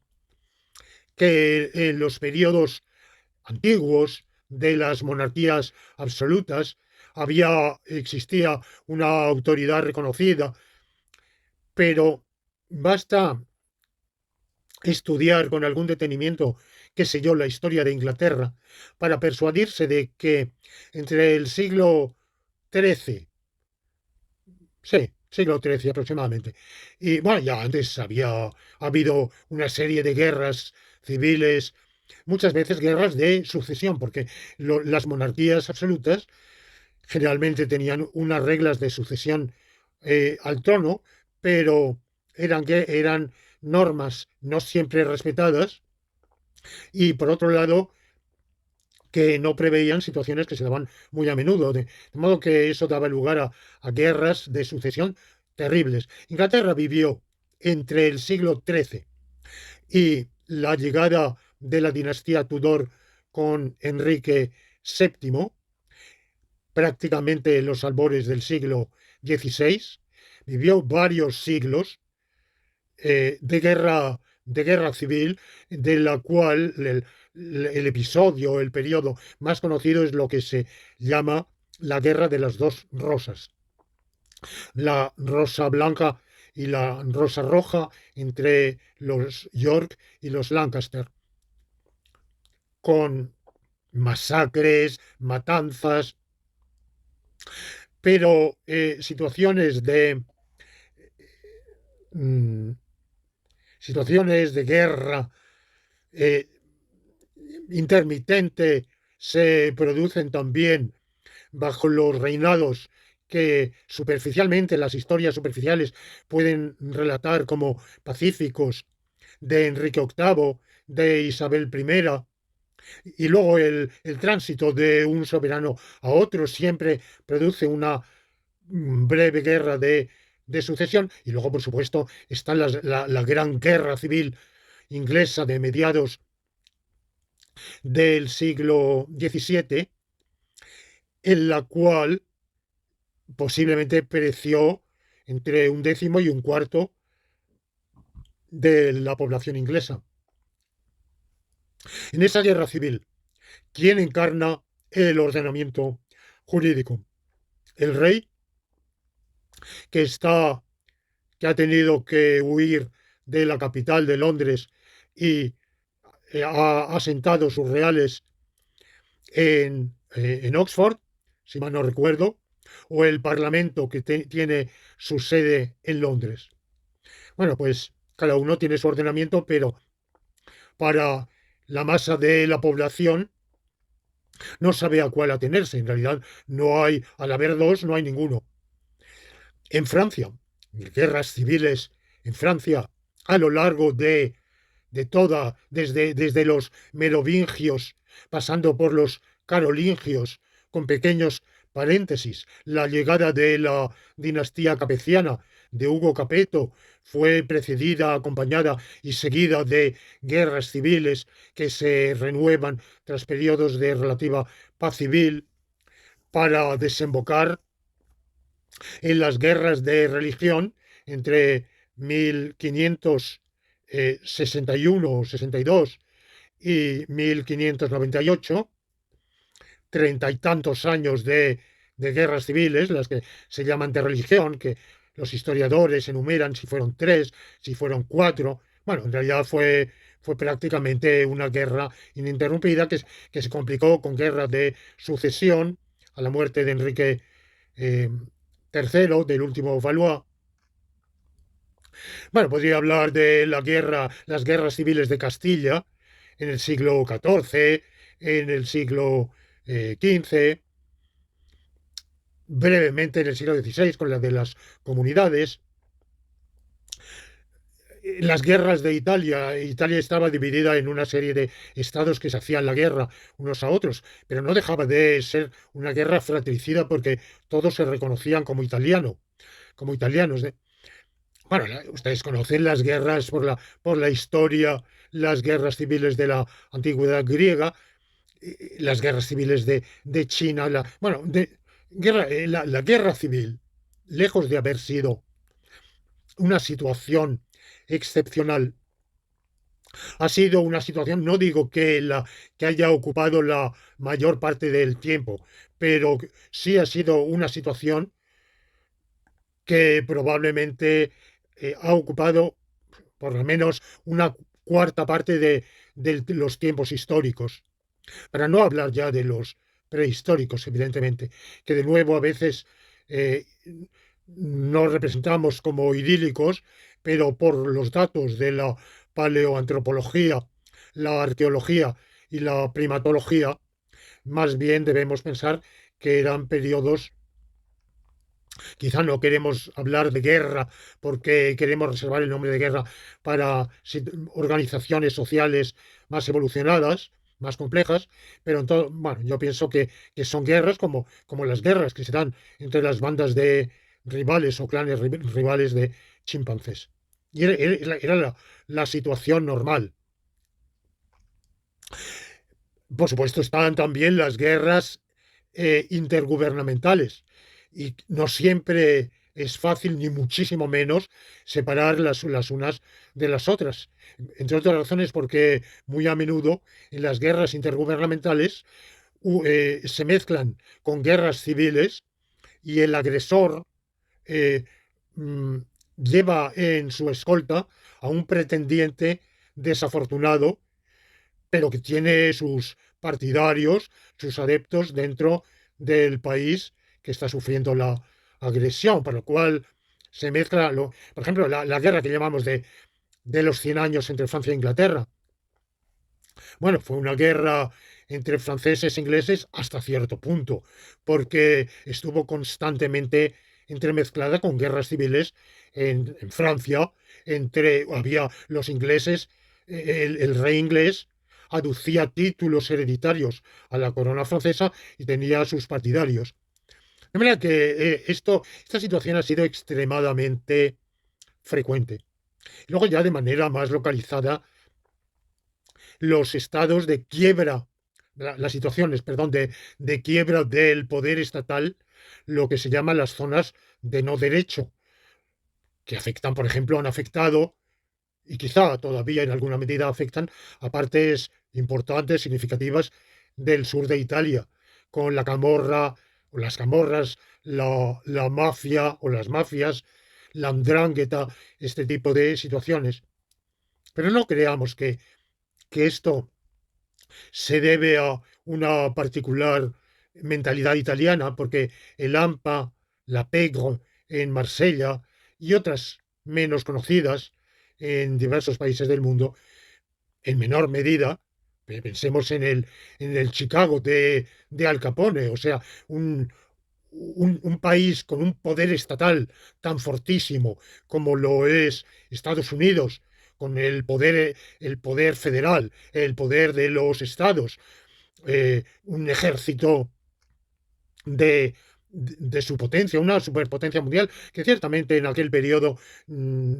que en los periodos antiguos de las monarquías absolutas existía una autoridad reconocida, pero basta estudiar con algún detenimiento, qué sé yo, la historia de Inglaterra, para persuadirse de que entre el siglo XIII, sí, siglo XIII aproximadamente, y bueno, ya antes había habido una serie de guerras civiles, muchas veces guerras de sucesión, porque las monarquías absolutas generalmente tenían unas reglas de sucesión al trono, pero eran normas no siempre respetadas, y por otro lado que no preveían situaciones que se daban muy a menudo, de modo que eso daba lugar a guerras de sucesión terribles. Inglaterra vivió entre el siglo XIII y la llegada de la dinastía Tudor con Enrique VII, prácticamente en los albores del siglo XVI, vivió varios siglos de guerra civil, de la cual el episodio, el periodo más conocido es lo que se llama la Guerra de las Dos Rosas. La Rosa Blanca y la Rosa Roja entre los York y los Lancaster, con masacres, matanzas, pero mm, situaciones de guerra eh, intermitente se producen también bajo los reinados que superficialmente, las historias superficiales, pueden relatar como pacíficos, de Enrique VIII, de Isabel I, y luego el tránsito de un soberano a otro siempre produce una breve guerra de sucesión. Y luego, por supuesto, está la gran guerra civil inglesa de mediados del siglo XVII, en la cual posiblemente pereció entre un décimo y un cuarto de la población inglesa. En esa guerra civil, ¿quién encarna el ordenamiento jurídico? El rey, que está, que ha tenido que huir de la capital de Londres y ha asentado sus reales en Oxford, si mal no recuerdo, o el Parlamento que tiene su sede en Londres. Bueno, pues cada uno tiene su ordenamiento, pero para la masa de la población no sabe a cuál atenerse. En realidad no hay, al haber dos, no hay ninguno. En Francia, guerras civiles en Francia a lo largo de toda, desde los merovingios, pasando por los carolingios, con pequeños paréntesis. La llegada de la dinastía capeciana de Hugo Capeto fue precedida, acompañada y seguida de guerras civiles que se renuevan tras periodos de relativa paz civil para desembocar en las guerras de religión entre 1561 o 62 y 1598, treinta y tantos años de guerras civiles, las que se llaman de religión, que los historiadores enumeran si fueron tres, si fueron cuatro. Bueno, en realidad fue prácticamente una guerra ininterrumpida que se complicó con guerras de sucesión a la muerte de Enrique III, del último Valois. Bueno, podría hablar de las guerras civiles de Castilla en el siglo XIV, en el siglo XV, brevemente en el siglo XVI con la de las comunidades. Las guerras de Italia. Italia estaba dividida en una serie de estados que se hacían la guerra unos a otros, pero no dejaba de ser una guerra fratricida porque todos se reconocían como italianos. Bueno, ustedes conocen las guerras por la historia, las guerras civiles de la antigüedad griega, las guerras civiles de China, la guerra civil, lejos de haber sido una situación excepcional, ha sido una situación, no digo que haya ocupado la mayor parte del tiempo, pero sí ha sido una situación que probablemente ha ocupado por lo menos una cuarta parte de los tiempos históricos, para no hablar ya de los prehistóricos, evidentemente, que de nuevo a veces eh, no representamos como idílicos, pero por los datos de la paleoantropología, la arqueología y la primatología, más bien debemos pensar que eran periodos. Quizá no queremos hablar de guerra porque queremos reservar el nombre de guerra para organizaciones sociales más evolucionadas, más complejas, pero bueno, yo pienso que son guerras como las guerras que se dan entre las bandas de rivales o clanes rivales de chimpancés. Y era la situación normal. Por supuesto, estaban también las guerras intergubernamentales y no siempre es fácil, ni muchísimo menos, separar las unas de las otras. Entre otras razones, porque muy a menudo en las guerras intergubernamentales se mezclan con guerras civiles y el agresor eh, mm, lleva en su escolta a un pretendiente desafortunado pero que tiene sus partidarios, sus adeptos dentro del país que está sufriendo la agresión, por lo cual se mezcla, por ejemplo, la guerra que llamamos de los 100 años entre Francia e Inglaterra. Bueno, fue una guerra entre franceses e ingleses hasta cierto punto, porque estuvo constantemente entremezclada con guerras civiles en Francia, había los ingleses, el rey inglés aducía títulos hereditarios a la corona francesa y tenía sus partidarios. De manera que esta situación ha sido extremadamente frecuente. Luego ya de manera más localizada, los estados de quiebra, las situaciones, perdón, de quiebra del poder estatal, lo que se llaman las zonas de no derecho, que afectan, por ejemplo, han afectado, y quizá todavía en alguna medida afectan, a partes importantes, significativas del sur de Italia, con la camorra, o las camorras, la mafia o las mafias, la 'ndrangheta, este tipo de situaciones. Pero no creamos que esto se debe a una particular mentalidad italiana, porque el AMPA, la Pegro en Marsella y otras menos conocidas en diversos países del mundo, en menor medida, pensemos en el Chicago de Al Capone, o sea, un país con un poder estatal tan fortísimo como lo es Estados Unidos, con el poder federal, el poder de los estados, un ejército de, de su potencia, una superpotencia mundial, que ciertamente en aquel periodo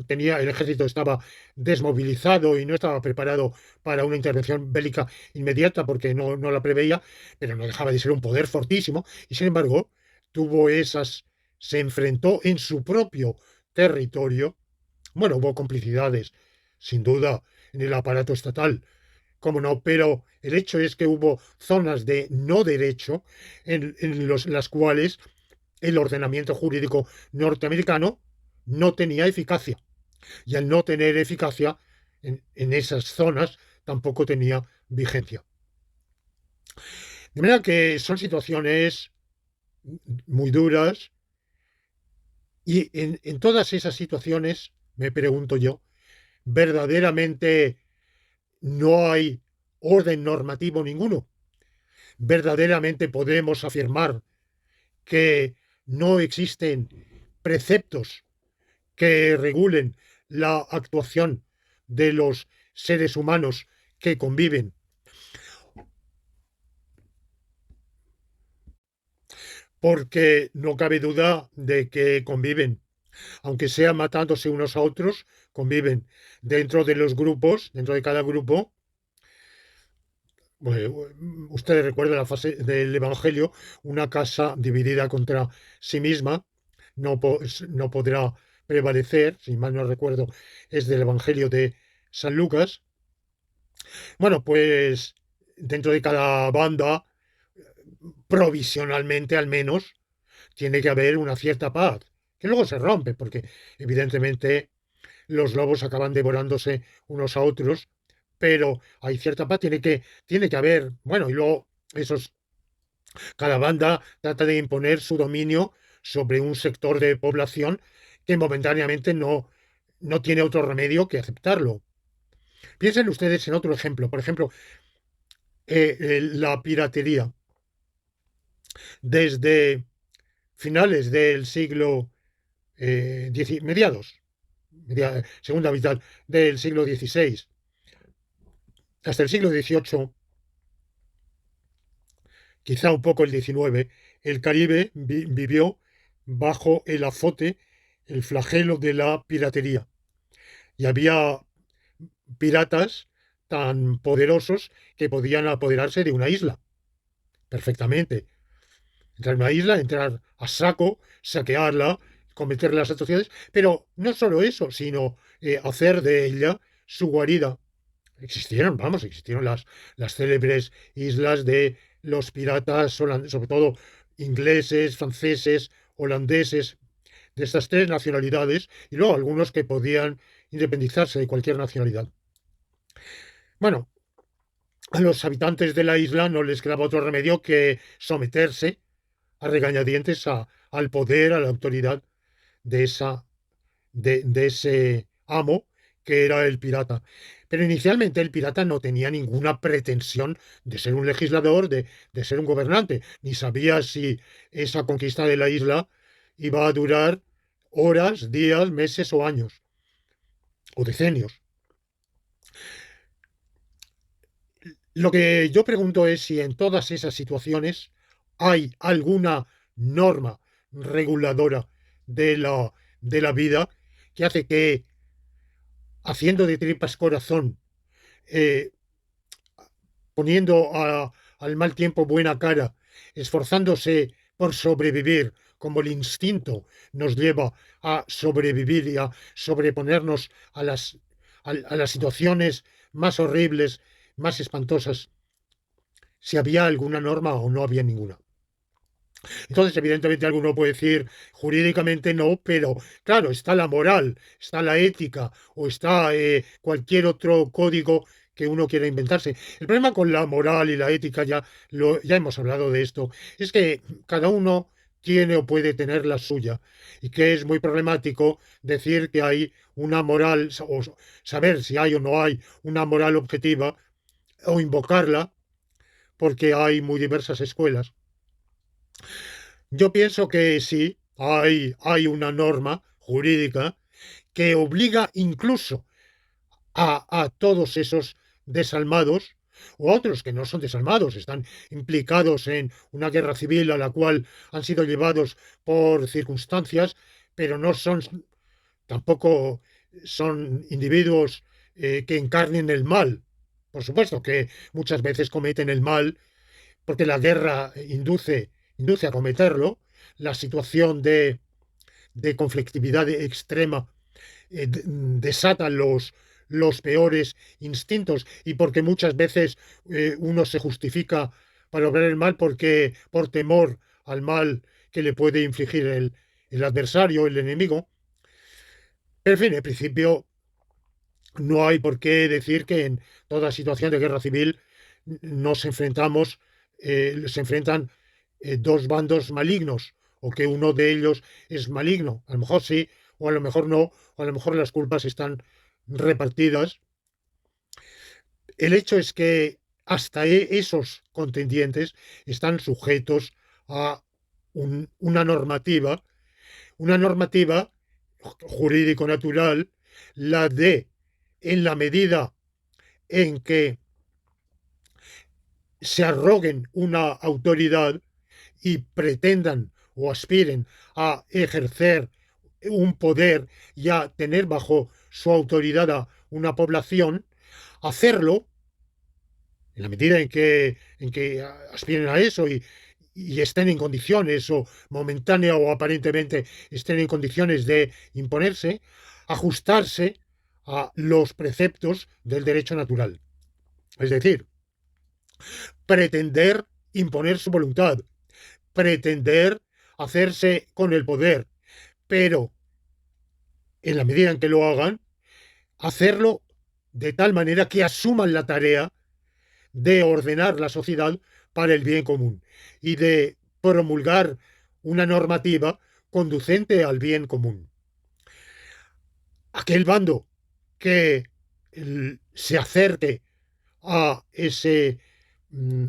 tenía, el ejército estaba desmovilizado y no estaba preparado para una intervención bélica inmediata porque no la preveía, pero no dejaba de ser un poder fortísimo y sin embargo tuvo se enfrentó en su propio territorio. Bueno, hubo complicidades, sin duda, en el aparato estatal, cómo no, pero el hecho es que hubo zonas de no derecho las cuales el ordenamiento jurídico norteamericano no tenía eficacia. Y al no tener eficacia en esas zonas tampoco tenía vigencia. De manera que son situaciones muy duras y en todas esas situaciones, me pregunto yo, verdaderamente no hay orden normativo ninguno. Verdaderamente podemos afirmar que no existen preceptos que regulen la actuación de los seres humanos que conviven. Porque no cabe duda de que conviven, aunque sea matándose unos a otros, conviven dentro de los grupos, dentro de cada grupo. Bueno, ustedes recuerdan la fase del Evangelio, una casa dividida contra sí misma no podrá prevalecer, si mal no recuerdo, es del Evangelio de San Lucas. Bueno, pues dentro de cada banda, provisionalmente al menos, tiene que haber una cierta paz, que luego se rompe, porque evidentemente los lobos acaban devorándose unos a otros, pero hay cierta paz, tiene que haber, bueno, y luego esos, cada banda trata de imponer su dominio sobre un sector de población que momentáneamente no tiene otro remedio que aceptarlo. Piensen ustedes en otro ejemplo, por ejemplo, la piratería. Desde finales del siglo mediados, segunda mitad del siglo XVI, hasta el siglo XVIII, quizá un poco el XIX, el Caribe vivió bajo el azote, el flagelo de la piratería. Y había piratas tan poderosos que podían apoderarse de una isla, perfectamente. Entrar en una isla, entrar a saco, saquearla, cometer las atrocidades, pero no solo eso, sino hacer de ella su guarida. Existieron las célebres islas de los piratas, sobre todo ingleses, franceses, holandeses, de estas tres nacionalidades, y luego algunos que podían independizarse de cualquier nacionalidad. Bueno, a los habitantes de la isla no les quedaba otro remedio que someterse a regañadientes al poder, a la autoridad de, de ese amo que era el pirata. Pero inicialmente el pirata no tenía ninguna pretensión de ser un legislador, de ser un gobernante, ni sabía si esa conquista de la isla iba a durar horas, días, meses o años, o decenios. Lo que yo pregunto es si en todas esas situaciones hay alguna norma reguladora de la vida que hace que, haciendo de tripas corazón, eh, poniendo al mal tiempo buena cara, esforzándose por sobrevivir, como el instinto nos lleva a sobrevivir y a sobreponernos a las situaciones más horribles, más espantosas, si había alguna norma o no había ninguna. Entonces, evidentemente, alguno puede decir jurídicamente no, pero claro, está la moral, está la ética o está cualquier otro código que uno quiera inventarse. El problema con la moral y la ética, ya hemos hablado de esto, es que cada uno tiene o puede tener la suya y que es muy problemático decir que hay una moral o saber si hay o no hay una moral objetiva o invocarla porque hay muy diversas escuelas. Yo pienso que sí, hay una norma jurídica que obliga incluso a todos esos desalmados o a otros que no son desalmados, están implicados en una guerra civil a la cual han sido llevados por circunstancias, pero no son tampoco son individuos que encarnen el mal. Por supuesto que muchas veces cometen el mal porque la guerra induce a cometerlo, la situación de conflictividad extrema desata los peores instintos y porque muchas veces uno se justifica para obrar el mal porque por temor al mal que le puede infligir el adversario, el enemigo. Pero, en fin, en principio no hay por qué decir que en toda situación de guerra civil nos enfrentamos, se enfrentan dos bandos malignos o que uno de ellos es maligno. A lo mejor sí, o a lo mejor no, o a lo mejor las culpas están repartidas. El hecho es que hasta esos contendientes están sujetos a una normativa jurídico-natural, la de, en la medida en que se arroguen una autoridad y pretendan o aspiren a ejercer un poder y a tener bajo su autoridad a una población, hacerlo en la medida en que aspiren a eso y estén en condiciones o momentánea o aparentemente estén en condiciones de imponerse, ajustarse a los preceptos del derecho natural. Es decir, pretender imponer su voluntad, pretender hacerse con el poder, pero en la medida en que lo hagan, hacerlo de tal manera que asuman la tarea de ordenar la sociedad para el bien común y de promulgar una normativa conducente al bien común. Aquel bando que se acerque a ese, mm,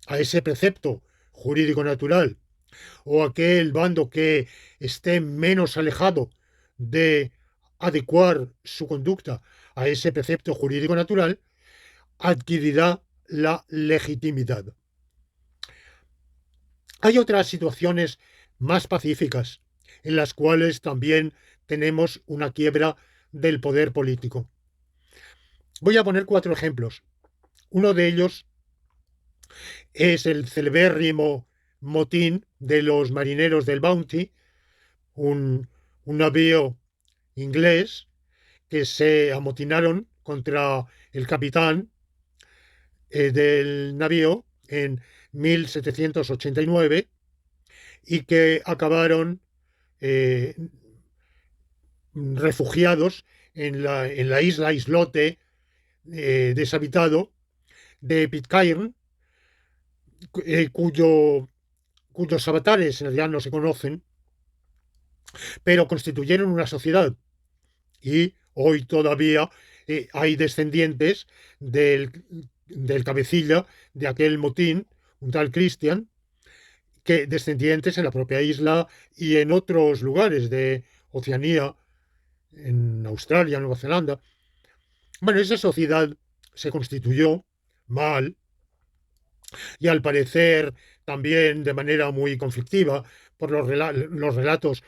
a ese precepto jurídico natural o aquel bando que esté menos alejado de adecuar su conducta a ese precepto jurídico natural, adquirirá la legitimidad. Hay otras situaciones más pacíficas en las cuales también tenemos una quiebra del poder político. Voy a poner 4 ejemplos. Uno de ellos es el celebérrimo motín de los marineros del Bounty, un navío inglés que se amotinaron contra el capitán del navío en 1789 y que acabaron eh, refugiados en la islote deshabitado de Pitcairn, cuyos avatares en realidad no se conocen, pero constituyeron una sociedad y hoy todavía hay descendientes del cabecilla de aquel motín, un tal Christian, que descendientes en la propia isla y en otros lugares de Oceanía, en Australia, Nueva Zelanda. Bueno, esa sociedad se constituyó mal y al parecer también de manera muy conflictiva por los relatos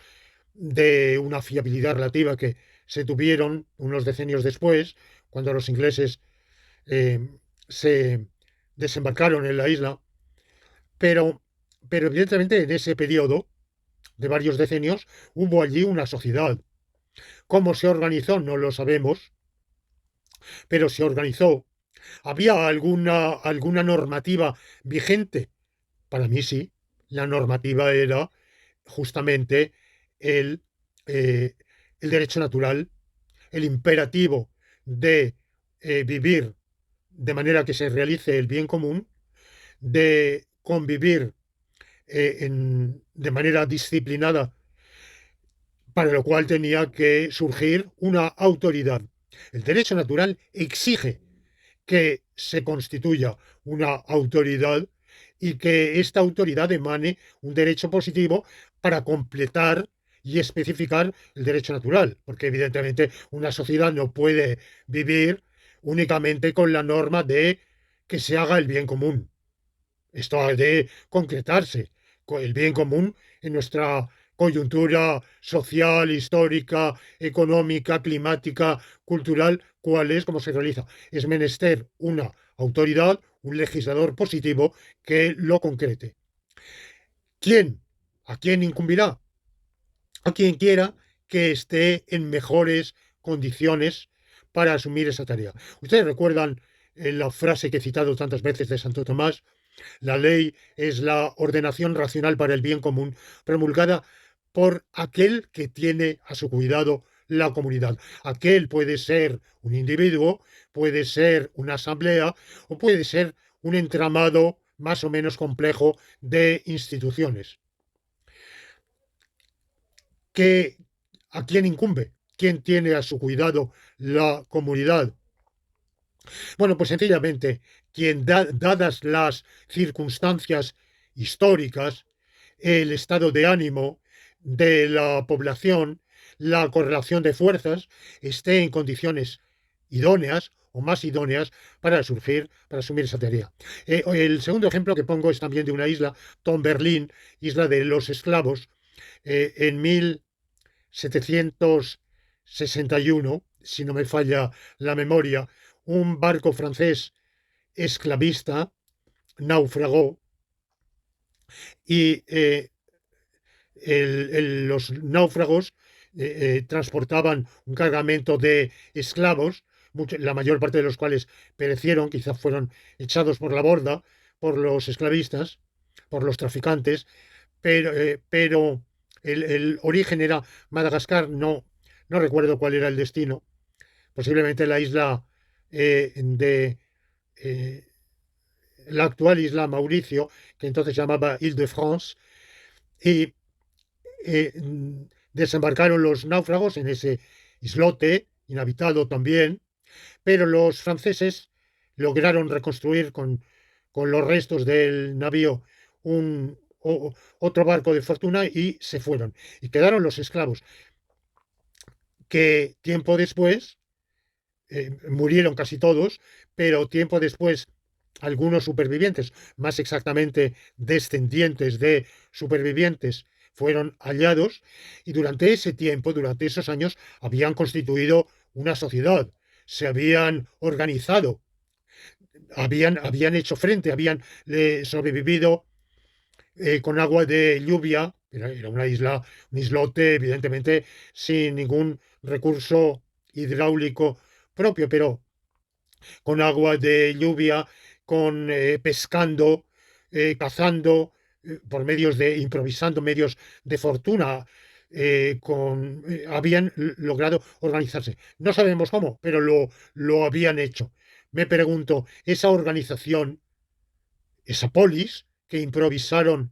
de una fiabilidad relativa que se tuvieron unos decenios después, cuando los ingleses se desembarcaron en la isla, pero, pero evidentemente en ese periodo de varios decenios hubo allí una sociedad. ¿Cómo se organizó? No lo sabemos, pero se organizó. ¿Había alguna normativa vigente? Para mí sí. La normativa era justamente el, eh, el derecho natural, el imperativo de vivir de manera que se realice el bien común, de convivir de manera disciplinada, para lo cual tenía que surgir una autoridad. El derecho natural exige que se constituya una autoridad y que esta autoridad emane un derecho positivo para completar y especificar el derecho natural, porque evidentemente una sociedad no puede vivir únicamente con la norma de que se haga el bien común. Esto ha de concretarse. El bien común en nuestra coyuntura social, histórica, económica, climática, cultural, ¿cuál es? ¿Cómo se realiza? Es menester una autoridad, un legislador positivo que lo concrete. ¿Quién? ¿A quién incumbirá? A quien quiera que esté en mejores condiciones para asumir esa tarea. Ustedes recuerdan la frase que he citado tantas veces de Santo Tomás: la ley es la ordenación racional para el bien común, promulgada por aquel que tiene a su cuidado la comunidad. Aquel puede ser un individuo, puede ser una asamblea o puede ser un entramado más o menos complejo de instituciones. ¿Qué, ¿A quién incumbe? ¿Quién tiene a su cuidado la comunidad? Bueno, pues sencillamente, dadas las circunstancias históricas, el estado de ánimo de la población, la correlación de fuerzas, esté en condiciones idóneas o más idóneas para asumir esa tarea. El segundo ejemplo que pongo es también de una isla, Tomberlin, isla de los esclavos. En 1761, si no me falla la memoria, un barco francés esclavista naufragó y los náufragos transportaban un cargamento de esclavos, la mayor parte de los cuales perecieron, quizás fueron echados por la borda por los esclavistas, por los traficantes, pero el origen era Madagascar. No, no recuerdo cuál era el destino, posiblemente la isla de eh, la actual isla Mauricio, que entonces llamaba Île-de-France, y desembarcaron los náufragos en ese islote, inhabitado también, pero los franceses lograron reconstruir con los restos del navío otro barco de fortuna y se fueron. Y quedaron los esclavos, que tiempo después murieron casi todos, pero tiempo después algunos supervivientes, más exactamente descendientes de supervivientes, fueron hallados y durante ese tiempo, durante esos años, habían constituido una sociedad, se habían organizado, habían hecho frente, habían sobrevivido con agua de lluvia. Era una isla, un islote, evidentemente, sin ningún recurso hidráulico propio, pero con agua de lluvia, con pescando, cazando, por medios de improvisando medios de fortuna, habían logrado organizarse. No sabemos cómo, pero lo habían hecho. Me pregunto, esa organización, esa polis que improvisaron,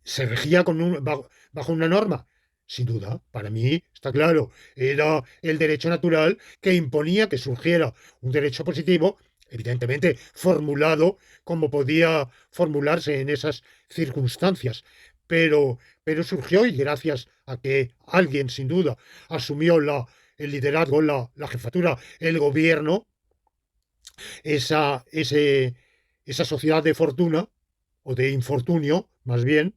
se regía bajo una norma. Sin duda, para mí está claro, era el derecho natural que imponía que surgiera un derecho positivo, evidentemente formulado como podía formularse en esas circunstancias, pero surgió y gracias a que alguien, sin duda, asumió el liderazgo, la jefatura, el gobierno, esa, ese, esa sociedad de fortuna, o de infortunio, más bien,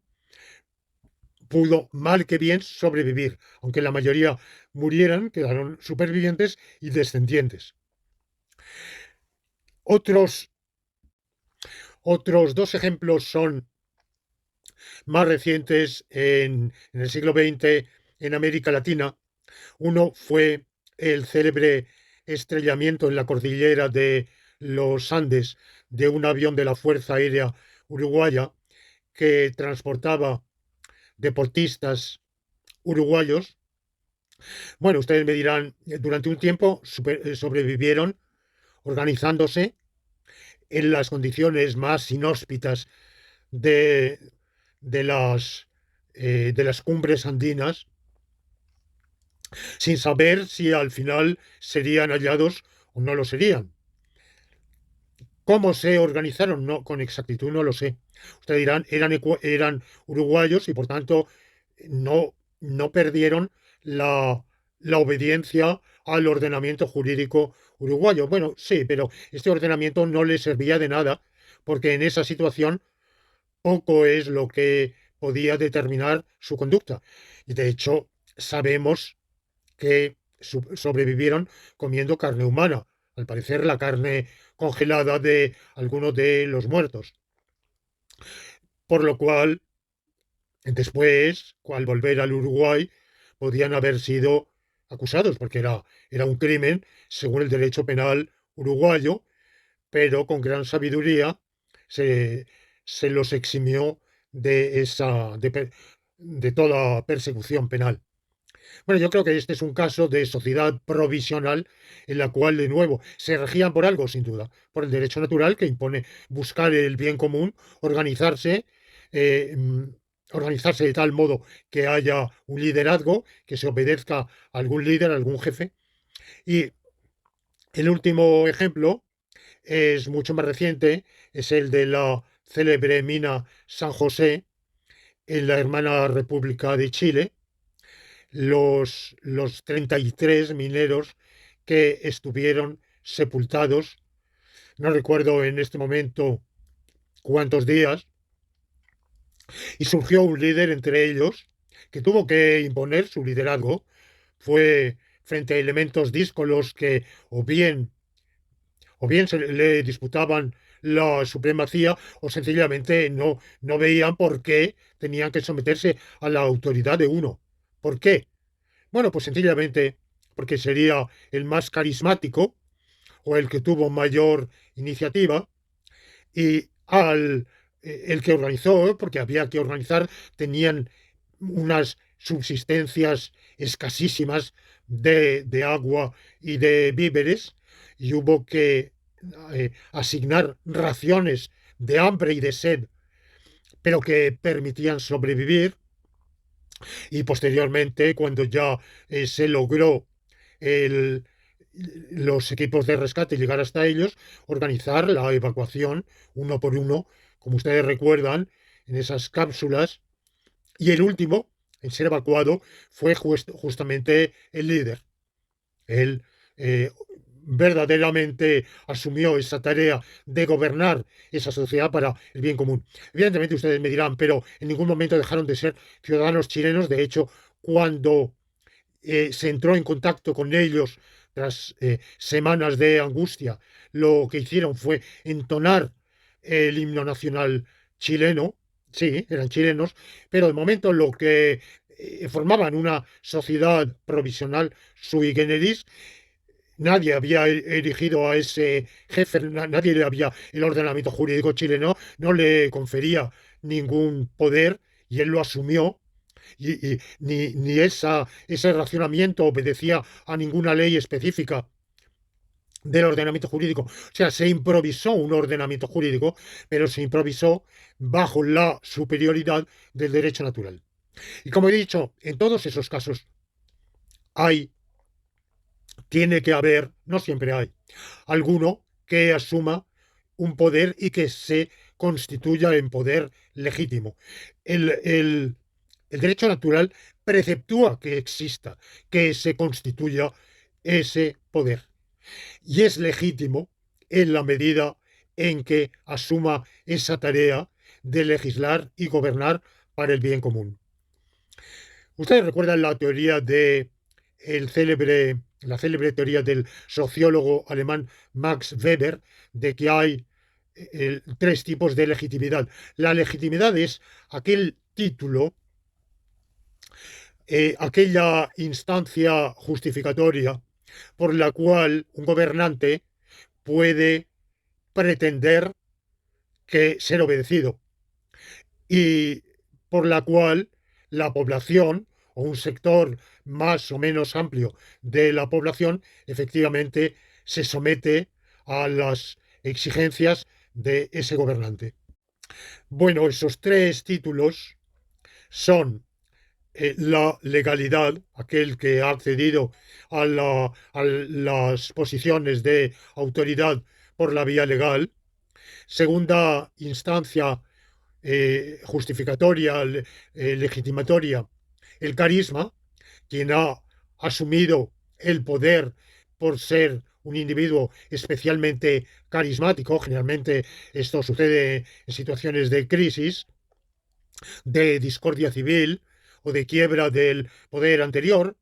pudo mal que bien sobrevivir, aunque la mayoría murieran, quedaron supervivientes y descendientes. Otros, otros dos ejemplos son más recientes en el siglo XX en América Latina. Uno fue el célebre estrellamiento en la cordillera de los Andes de un avión de la Fuerza Aérea Uruguaya que transportaba deportistas uruguayos. Bueno, ustedes me dirán, durante un tiempo sobrevivieron organizándose en las condiciones más inhóspitas de, de las cumbres andinas, sin saber si al final serían hallados o no lo serían. ¿Cómo se organizaron? No, con exactitud no lo sé. Ustedes dirán, eran uruguayos y por tanto no perdieron la obediencia al ordenamiento jurídico uruguayo. Bueno, sí, pero este ordenamiento no les servía de nada porque en esa situación poco es lo que podía determinar su conducta. Y de hecho, sabemos que sobrevivieron comiendo carne humana, al parecer la carne congelada de algunos de los muertos. Por lo cual, después, al volver al Uruguay, podían haber sido acusados, porque era un crimen según el derecho penal uruguayo, pero con gran sabiduría se, se los eximió de toda persecución penal. Bueno, yo creo que este es un caso de sociedad provisional en la cual, de nuevo, se regían por algo, sin duda, por el derecho natural que impone buscar el bien común, organizarse, eh, mm, organizarse de tal modo que haya un liderazgo, que se obedezca a algún líder, a algún jefe. Y el último ejemplo es mucho más reciente, es el de la célebre mina San José en la hermana República de Chile, los 33 mineros que estuvieron sepultados, no recuerdo en este momento cuántos días, y surgió un líder entre ellos que tuvo que imponer su liderazgo. Fue frente a elementos díscolos que o bien se le disputaban la supremacía o sencillamente no veían por qué tenían que someterse a la autoridad de uno. ¿Por qué? Bueno, pues sencillamente porque sería el más carismático o el que tuvo mayor iniciativa y el que organizó, porque había que organizar, tenían unas subsistencias escasísimas de agua y de víveres y hubo que asignar raciones de hambre y de sed, pero que permitían sobrevivir. Y posteriormente, cuando ya se logró el, los equipos de rescate llegar hasta ellos, organizar la evacuación uno por uno, como ustedes recuerdan, en esas cápsulas. Y el último en ser evacuado fue justamente el líder. Él verdaderamente asumió esa tarea de gobernar esa sociedad para el bien común. Evidentemente ustedes me dirán, pero en ningún momento dejaron de ser ciudadanos chilenos. De hecho, cuando se entró en contacto con ellos tras semanas de angustia, lo que hicieron fue entonar el himno nacional chileno. Sí, eran chilenos, pero de momento lo que formaban una sociedad provisional sui generis. Nadie había erigido a ese jefe, nadie le había, el ordenamiento jurídico chileno no le confería ningún poder y él lo asumió y ni ese racionamiento obedecía a ninguna ley específica del ordenamiento jurídico. O sea, se improvisó un ordenamiento jurídico, pero se improvisó bajo la superioridad del derecho natural. Y como he dicho, en todos esos casos hay, tiene que haber, no siempre hay, alguno que asuma un poder y que se constituya en poder legítimo. El derecho natural preceptúa que exista, que se constituya ese poder. Y es legítimo en la medida en que asuma esa tarea de legislar y gobernar para el bien común. Ustedes recuerdan la teoría de la célebre teoría del sociólogo alemán Max Weber de que hay tres tipos de legitimidad. La legitimidad es aquel título, aquella instancia justificatoria por la cual un gobernante puede pretender que ser obedecido y por la cual la población o un sector más o menos amplio de la población efectivamente se somete a las exigencias de ese gobernante. Bueno, esos tres títulos son la legalidad, aquel que ha accedido a las posiciones de autoridad por la vía legal. Segunda instancia justificatoria, legitimatoria, el carisma, quien ha asumido el poder por ser un individuo especialmente carismático. Generalmente esto sucede en situaciones de crisis, de discordia civil o de quiebra del poder anterior.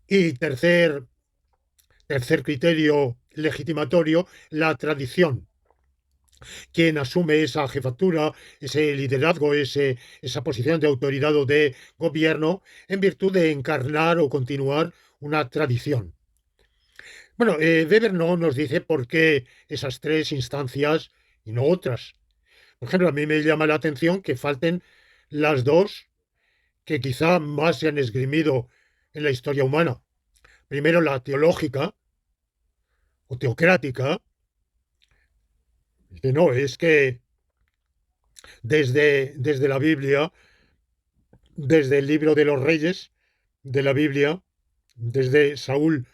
Y tercer criterio legitimatorio, la tradición. Quien asume esa jefatura, ese liderazgo, esa posición de autoridad o de gobierno en virtud de encarnar o continuar una tradición. Bueno, Weber no nos dice por qué esas tres instancias y no otras. Por ejemplo, a mí me llama la atención que falten las dos que quizá más se han esgrimido en la historia humana. Primero, la teológica o teocrática. Dice, no, es que desde la Biblia, desde el libro de los reyes de la Biblia, desde Saúl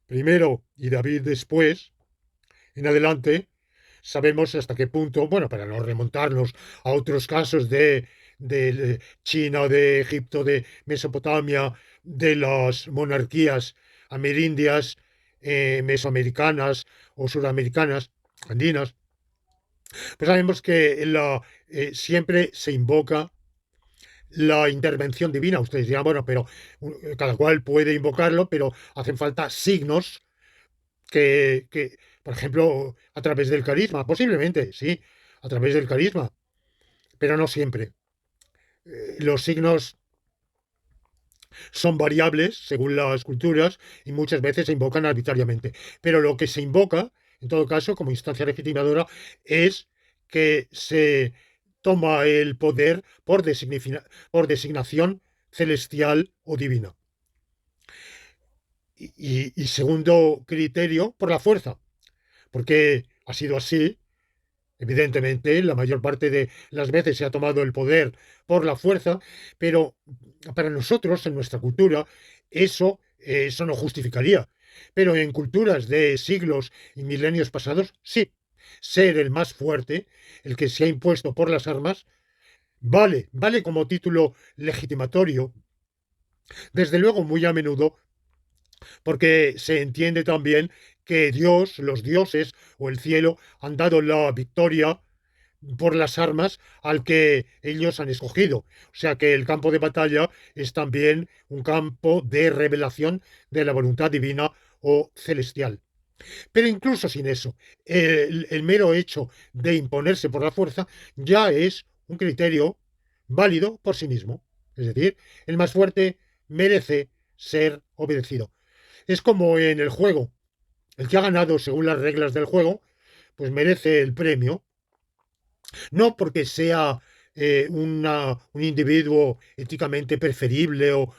primero y David después, en adelante, sabemos hasta qué punto, bueno, para no remontarnos a otros casos de China, de Egipto, de Mesopotamia, de las monarquías amerindias, mesoamericanas o sudamericanas, andinas, pues sabemos que siempre se invoca la intervención divina. Ustedes dirán, bueno, pero cada cual puede invocarlo, pero hacen falta signos por ejemplo, a través del carisma, posiblemente, sí, a través del carisma, pero no siempre. Los signos son variables según las culturas y muchas veces se invocan arbitrariamente. Pero lo que se invoca, en todo caso, como instancia legitimadora, es que se toma el poder por designación celestial o divina. Y segundo criterio, por la fuerza, porque ha sido así. Evidentemente, la mayor parte de las veces se ha tomado el poder por la fuerza, pero para nosotros, en nuestra cultura, eso no justificaría. Pero en culturas de siglos y milenios pasados, sí. Ser el más fuerte, el que se ha impuesto por las armas, vale como título legitimatorio, desde luego muy a menudo, porque se entiende también que Dios, los dioses o el cielo han dado la victoria por las armas al que ellos han escogido. O sea que el campo de batalla es también un campo de revelación de la voluntad divina o celestial. Pero incluso sin eso, el mero hecho de imponerse por la fuerza ya es un criterio válido por sí mismo. Es decir, el más fuerte merece ser obedecido. Es como en el juego. El que ha ganado según las reglas del juego, pues merece el premio, no porque sea un individuo éticamente preferible o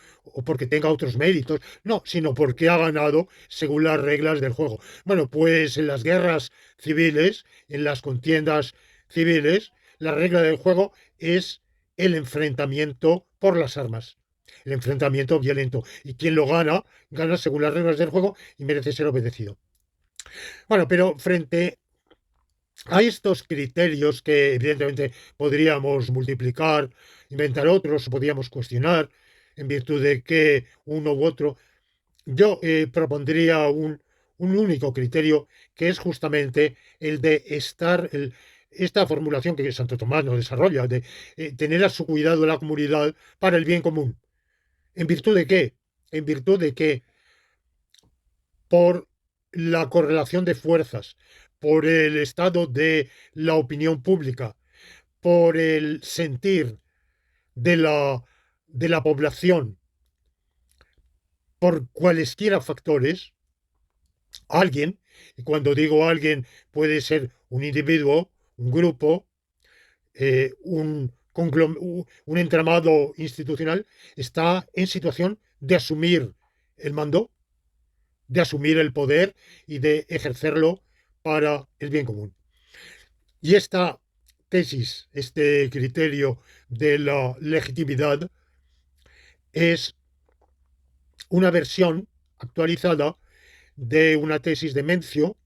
porque tenga otros méritos, no, sino porque ha ganado según las reglas del juego. Bueno, pues en las guerras civiles, en las contiendas civiles, la regla del juego es el enfrentamiento por las armas, el enfrentamiento violento. Y quien lo gana, gana según las reglas del juego y merece ser obedecido. Bueno, pero frente hay estos criterios que evidentemente podríamos multiplicar, inventar otros, podríamos cuestionar en virtud de que uno u otro. Yo propondría un único criterio que es justamente el de esta formulación que Santo Tomás nos desarrolla, de tener a su cuidado la comunidad para el bien común. ¿En virtud de qué? En virtud de que por la correlación de fuerzas, por el estado de la opinión pública, por el sentir de la población, por cualesquiera factores, alguien, y cuando digo alguien puede ser un individuo, un grupo, un entramado institucional, está en situación de asumir el mando de asumir el poder y de ejercerlo para el bien común. Y esta tesis, este criterio de la legitimidad, es una versión actualizada de una tesis de Mencio,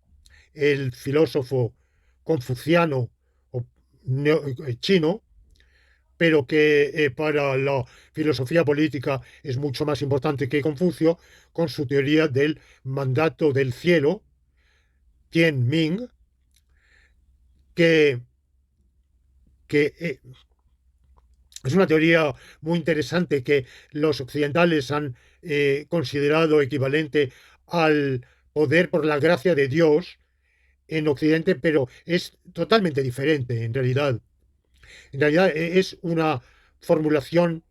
el filósofo confuciano o chino, pero que para la filosofía política es mucho más importante que Confucio, con su teoría del mandato del cielo, Tianming, que, que es una teoría muy interesante que los occidentales han considerado equivalente al poder por la gracia de Dios en Occidente, pero es totalmente diferente en realidad. En realidad es una formulación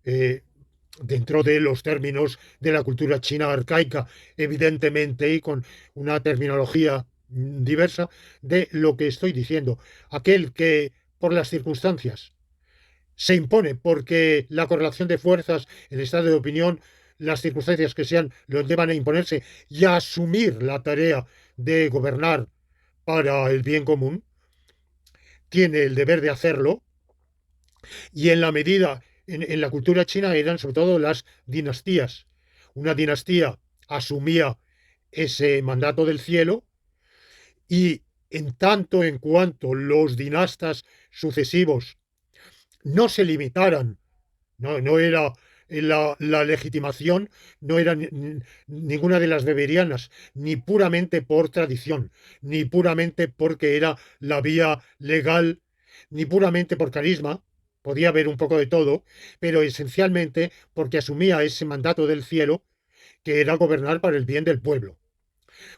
eh, dentro de los términos de la cultura china arcaica, evidentemente, y con una terminología diversa de lo que estoy diciendo. Aquel que por las circunstancias se impone porque la correlación de fuerzas, el estado de opinión, las circunstancias que sean, lo deban a imponerse y a asumir la tarea de gobernar para el bien común, tiene el deber de hacerlo y en la medida, en la cultura china eran sobre todo las dinastías. Una dinastía asumía ese mandato del cielo y en tanto en cuanto los dinastas sucesivos no se limitaran. No era la legitimación, no era ninguna de las beberianas, ni puramente por tradición, ni puramente porque era la vía legal, ni puramente por carisma, podía haber un poco de todo, pero esencialmente porque asumía ese mandato del cielo, que era gobernar para el bien del pueblo.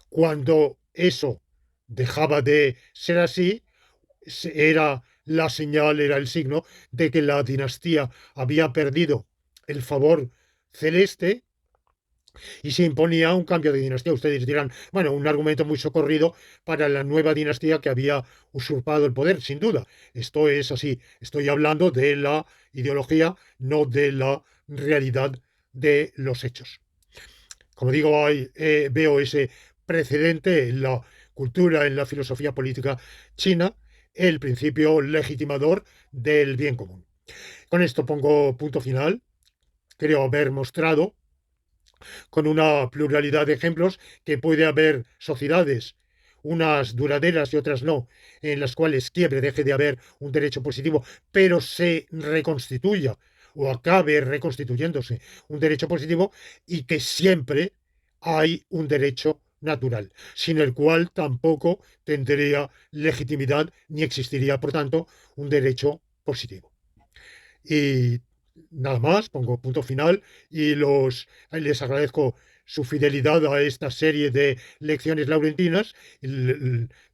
Cuando eso dejaba de ser así, era la señal, era el signo de que la dinastía había perdido el favor celeste y se imponía un cambio de dinastía. Ustedes dirán, bueno, un argumento muy socorrido para la nueva dinastía que había usurpado el poder, sin duda. Esto es así. Estoy hablando de la ideología, no de la realidad de los hechos. Como digo, veo ese precedente en la cultura, en la filosofía política china, el principio legitimador del bien común. Con esto pongo punto final. Creo haber mostrado con una pluralidad de ejemplos que puede haber sociedades, unas duraderas y otras no, en las cuales quiebre, deje de haber un derecho positivo, pero se reconstituya o acabe reconstituyéndose un derecho positivo y que siempre hay un derecho natural, sin el cual tampoco tendría legitimidad ni existiría, por tanto, un derecho positivo. Y nada más, pongo punto final y les agradezco su fidelidad a esta serie de lecciones laurentinas,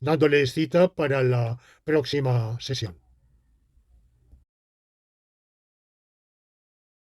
dándoles cita para la próxima sesión.